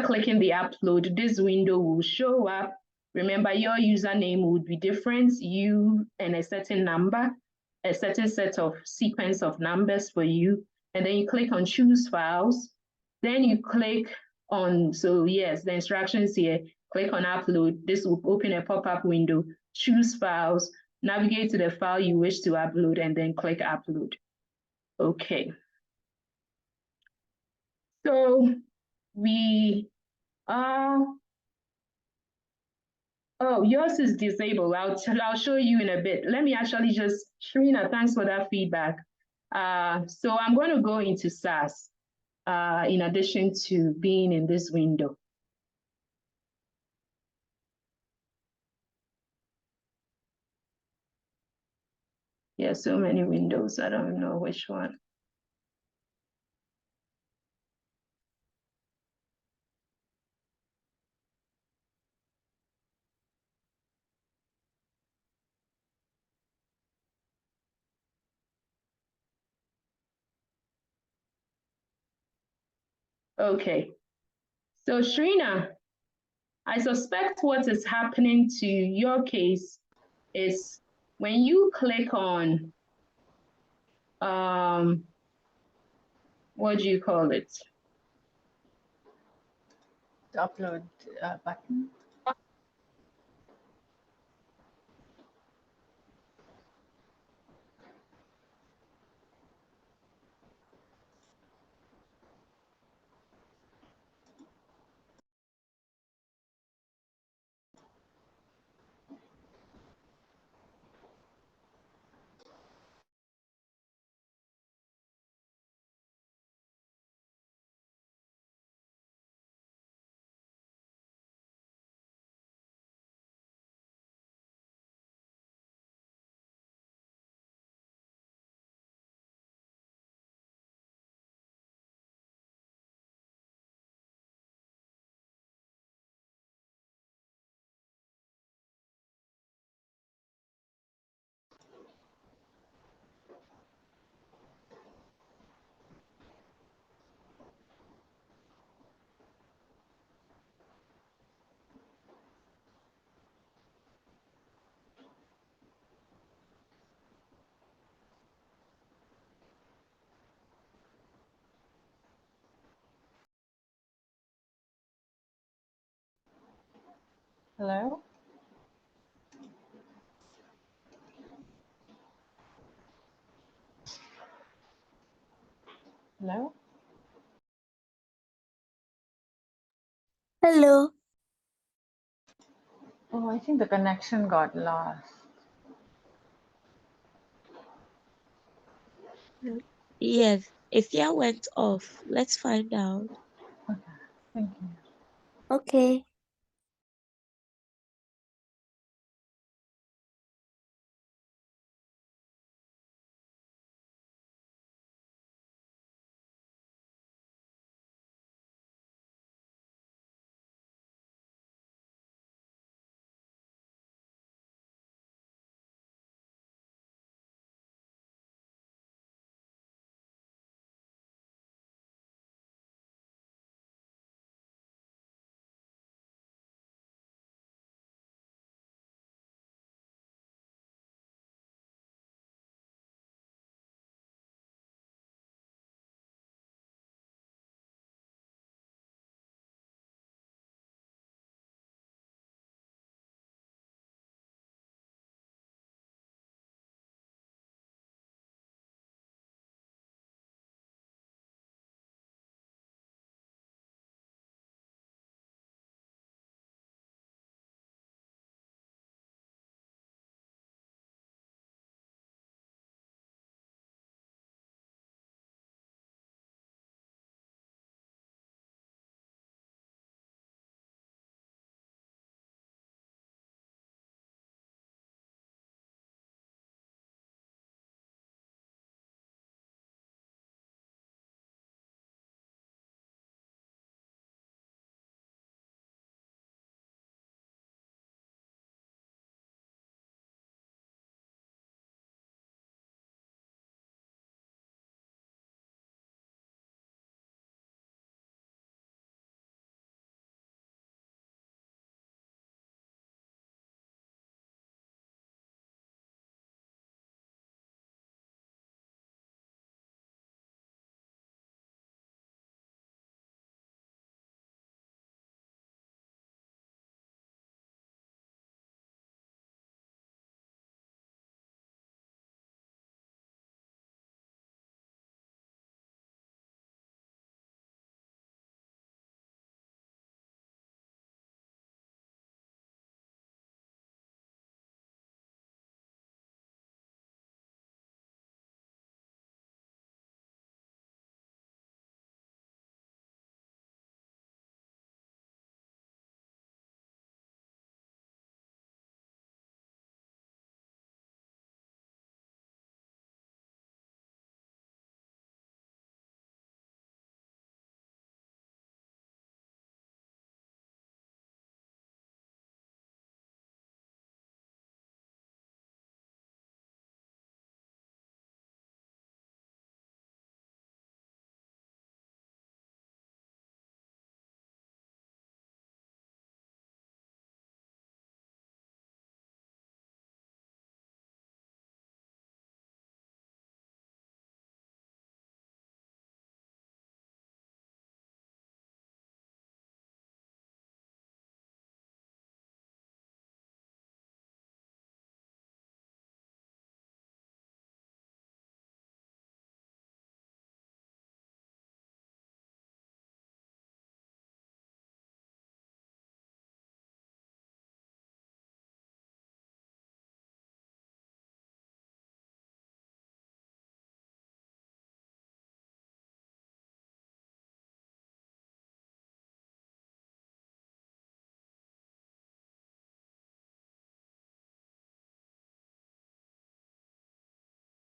clicking the upload, this window will show up. Remember, your username would be different, you and a certain number, a certain set of sequence of numbers for you. And then you click on Choose Files. Then you click on, so yes, the instructions here, click on Upload. This will open a pop-up window, choose Files, navigate to the file you wish to upload, and then click Upload. Okay. So we are, oh, yours is disabled. I'll show you in a bit. Let me actually just, Shrina, thanks for that feedback. So I'm going to go into SAS in addition to being in this window. Yeah, so many windows, I don't know which one. Okay, so Shrina, I suspect what is happening to your case is when you click on, what do you call it? The upload button. Hello? Hello? Hello. Oh, I think the connection got lost. Yes, Afia went off. Let's find out. Okay, thank you. Okay.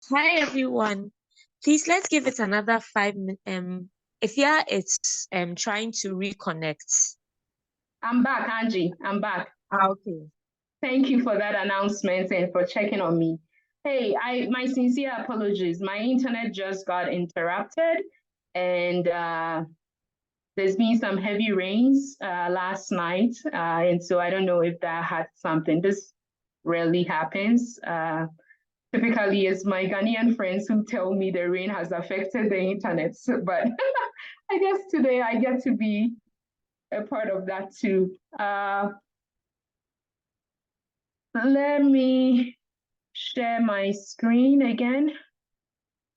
Hi everyone. Please let's give it another 5 minutes. Afia is trying to reconnect. I'm back, Angie. I'm back. Okay. Thank you for that announcement and for checking on me. Hey, my sincere apologies. My internet just got interrupted, and there's been some heavy rains last night, and so I don't know if that had something. This rarely happens. Typically, it's my Ghanaian friends who tell me the rain has affected the internet, but I guess today I get to be a part of that too. Let me share my screen again.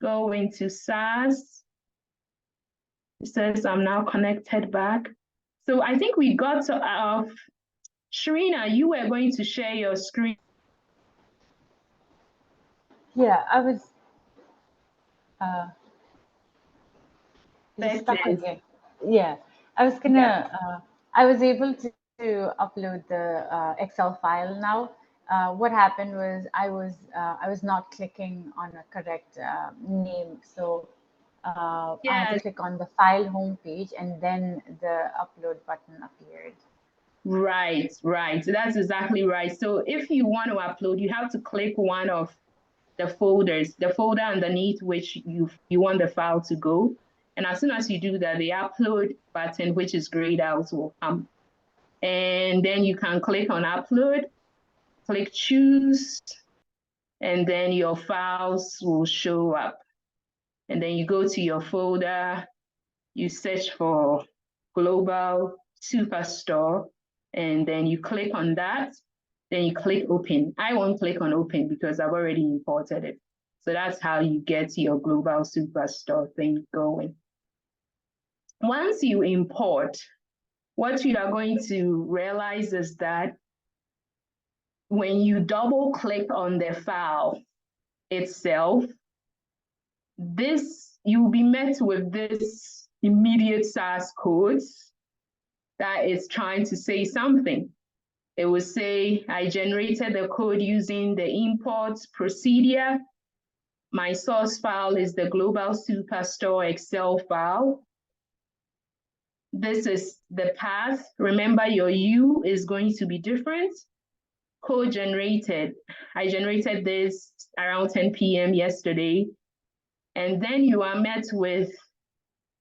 Go into SAS. It says I'm now connected back. So I think we got to Sharina, you were going to share your screen. Yeah, I was just stuck Effective. again. Yeah, I was gonna. I was able to upload the Excel file now. What happened was I was not clicking on a correct name, so I had to Yes. click on the file homepage, and then the upload button appeared. Right. That's exactly right. So if you want to upload, you have to click one of the folders, the folder underneath which you want the file to go. And as soon as you do that, the upload button, which is grayed out, will come. And then you can click on upload, click choose, and then your files will show up. And then you go to your folder, you search for Global Superstore, and then you click on that, then you click open. I won't click on open because I've already imported it. So that's how you get your Global Superstore thing going. Once you import, what you are going to realize is that when you double click on the file itself, you'll be met with this immediate SAS codes that is trying to say something. It will say, I generated the code using the import procedure. My source file is the Global Superstore Excel file. This is the path. Remember, your U is going to be different. Code generated. I generated this around 10 p.m. yesterday. And then you are met with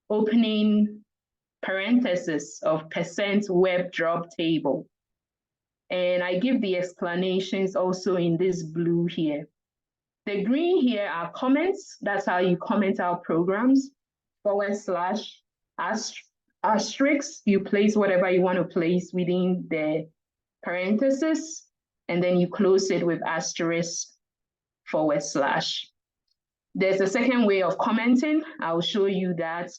opening parenthesis of % web drop table. And I give the explanations also in this blue here. The green here are comments. That's how you comment out programs. / asterisk, you place whatever you want to place within the parenthesis, and then you close it with asterisk / There's a second way of commenting. I'll show you that.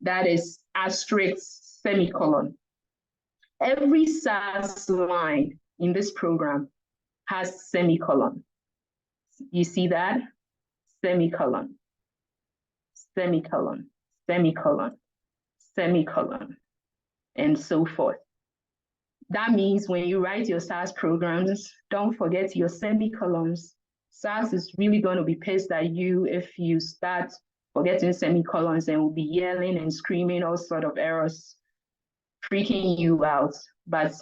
That is asterisk semicolon. Every SAS line in this program has semicolon. You see that? Semicolon, semicolon, semicolon, semicolon, and so forth. That means when you write your SAS programs, don't forget your semicolons. SAS is really going to be pissed at you if you start forgetting semicolons and will be yelling and screaming all sort of errors, freaking you out. But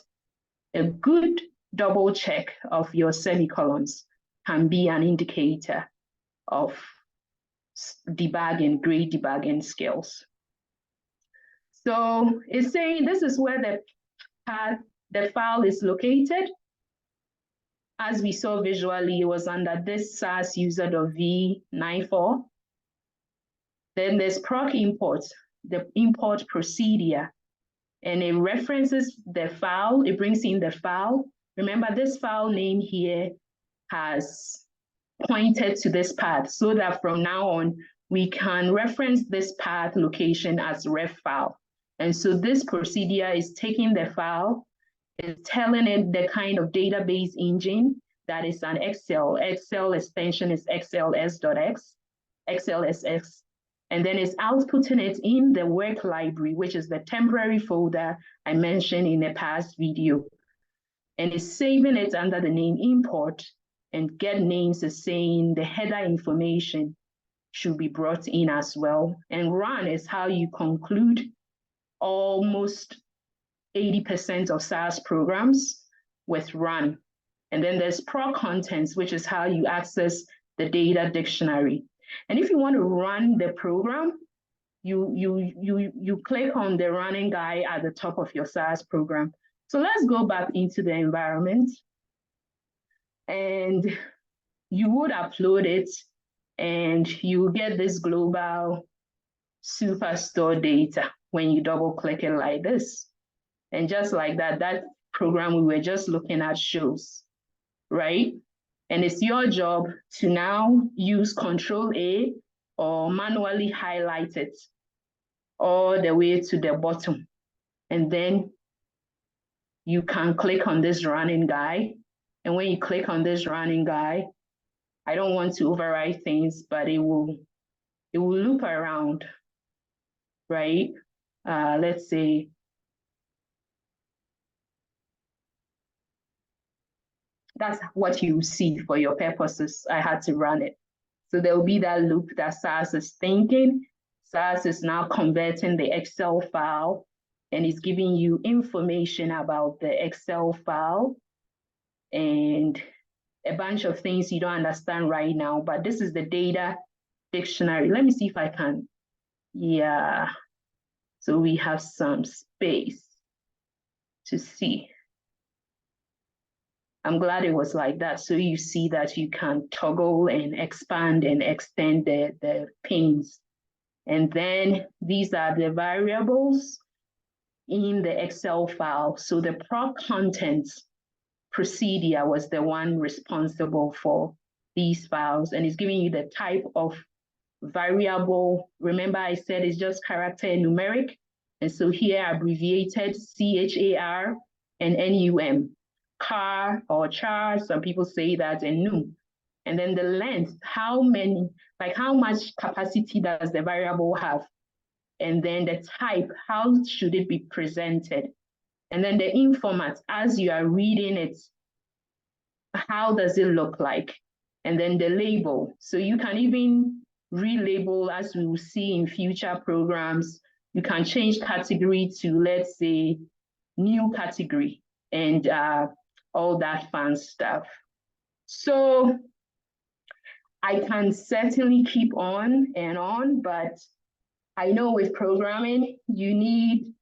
a good double check of your semicolons can be an indicator of debugging, great debugging skills. So it's saying this is where the file is located. As we saw visually, it was under this SAS user.v94. Then there's PROC import, the import procedure, and it references the file, it brings in the file. Remember, this file name here has pointed to this path so that from now on, we can reference this path location as ref file. And so this procedure is taking the file, is telling it the kind of database engine that is an Excel. Excel extension is xls.x, xlsx. And then it's outputting it in the work library, which is the temporary folder I mentioned in the past video. And it's saving it under the name import, and get names is saying the header information should be brought in as well. And run is how you conclude almost 80% of SAS programs with run. And then there's PROC contents, which is how you access the data dictionary. And if you want to run the program, you click on the running guy at the top of your SAS program. So let's go back into the environment. And you would upload it, and you get this Global Superstore data when you double click it like this. And just like that, that program we were just looking at shows. right? And it's your job to now use Control A or manually highlight it all the way to the bottom. And then you can click on this running guy. And when you click on this running guy, I don't want to override things, but it will loop around, right? Let's say, that's what you see for your purposes. I had to run it. So there will be that loop that SAS is thinking. SAS is now converting the Excel file and is giving you information about the Excel file and a bunch of things you don't understand right now, but this is the data dictionary. Let me see if I can. Yeah. So we have some space to see. I'm glad it was like that. So you see that you can toggle and expand and extend the panes. And then these are the variables in the Excel file. So the PROC contents procedure was the one responsible for these files, and it's giving you the type of variable. Remember I said it's just character and numeric. And so here abbreviated CHAR and NUM. Car or char, some people say that, and num. And then the length, how much capacity does the variable have? And then the type, how should it be presented? And then the informat, as you are reading it, how does it look like? And then the label. So you can even relabel, as we will see in future programs. You can change category to, let's say, new category, and all that fun stuff. So I can certainly keep on and on, but I know with programming, you need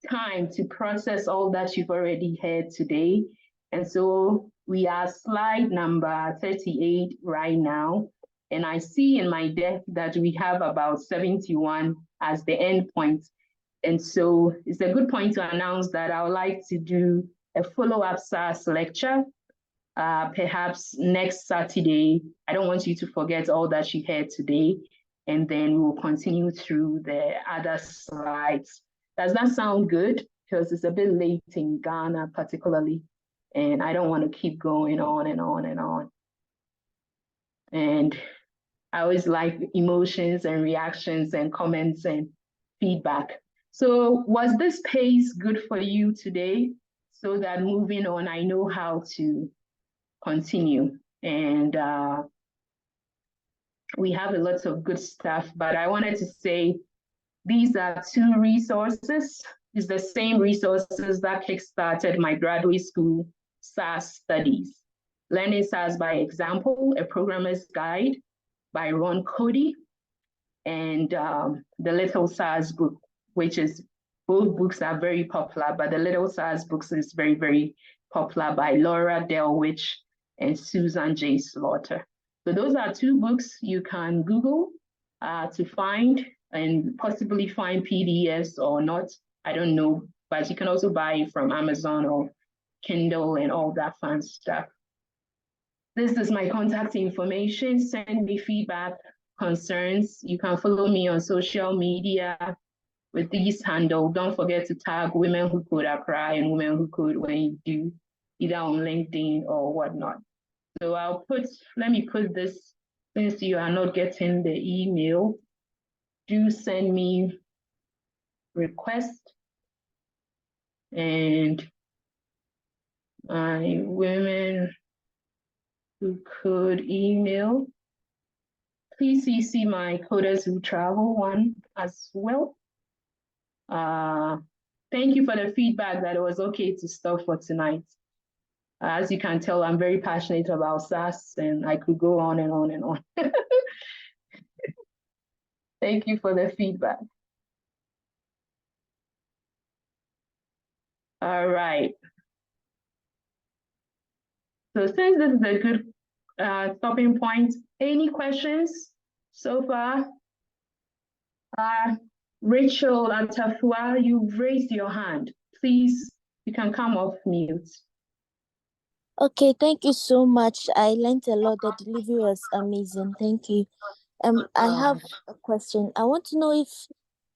time to process all that you've already heard today. And so we are slide number 38 right now. And I see in my deck that we have about 71 as the end point. And so it's a good point to announce that I would like to do a follow-up SAS lecture, perhaps next Saturday. I don't want you to forget all that you heard today. And then we'll continue through the other slides. Does that sound good? Because it's a bit late in Ghana, particularly. And I don't want to keep going on and on and on. And I always like emotions and reactions and comments and feedback. So was this pace good for you today? So that moving on, I know how to continue. And we have a lot of good stuff, but I wanted to say these are two resources. It's the same resources that kickstarted my graduate school SAS studies. Learning SAS by Example, a Programmer's Guide by Ron Cody, and the Little SAS book, which is, both books are very popular, but the Little SAS books is very, very popular, by Laura Delwich and Susan J. Slaughter. So those are two books you can Google to find, and possibly find PDFs or not, I don't know, but you can also buy it from Amazon or Kindle and all that fun stuff. This is my contact information. Send me feedback, concerns. You can follow me on social media with these handles. Don't forget to tag Women Who Code Accra and Women Who Code when you do, either on LinkedIn or whatnot. So let me put this, since you are not getting the email, do send me request, and my Women Who Code email. Please CC my Coders Who Travel one as well. Thank you for the feedback that it was okay to stop for tonight. As you can tell, I'm very passionate about SAS, and I could go on and on and on. Thank you for the feedback. All right. So since this is a good stopping point, any questions so far? Rachel Atafua, you've raised your hand. Please, you can come off mute. Okay, thank you so much. I learned a lot. The delivery was amazing. Thank you. I have a question. I want to know if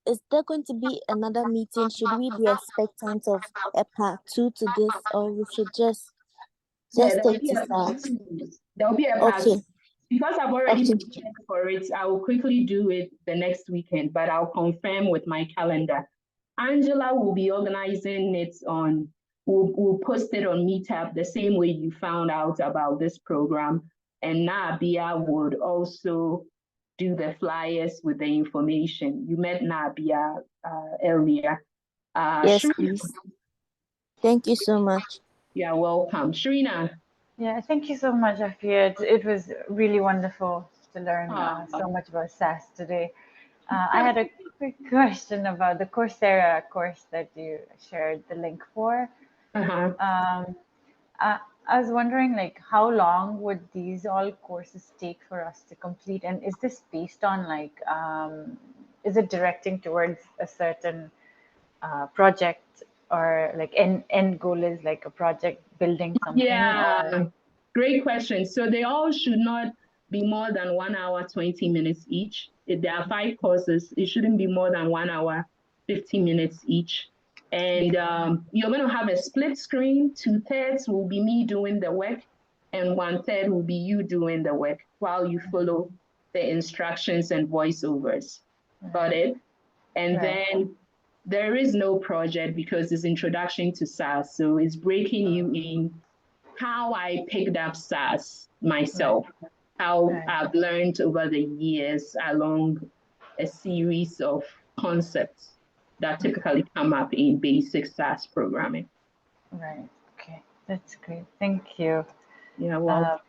is there going to be another meeting? Should we be expectant of a part 2 to this, or we should just Yeah, stick to that? there'll be a part Okay. because I've already Okay. prepared for it. I will quickly do it the next weekend, but I'll confirm with my calendar. Angela will be organizing it on. We'll post it on Meetup the same way you found out about this program, and Nabia would also do the flyers with the information. You met Nabia earlier. Yes, Shrina, please. Thank you so much. you're welcome. Shrina. Yeah, thank you so much, Afia. It was really wonderful to learn so much about SAS today. I had a quick question about the Coursera course that you shared the link for. I was wondering, like, how long would these all courses take for us to complete? And is this based on, like, is it directing towards a certain project, or like end goal is like a project building something? Yeah, great question. So they all should not be more than 1 hour, 20 minutes each. If there are 5 courses, it shouldn't be more than 1 hour, 15 minutes each. And you're going to have a split screen. 2/3 will be me doing the work, and 1/3 will be you doing the work while you follow the instructions and voiceovers. Got it? And then there is no project because it's introduction to SAS. So it's breaking you in how I picked up SAS myself, how I've learned over the years along a series of concepts that typically come up in basic SAS programming. Right. Okay. That's great. Thank you. Yeah, well.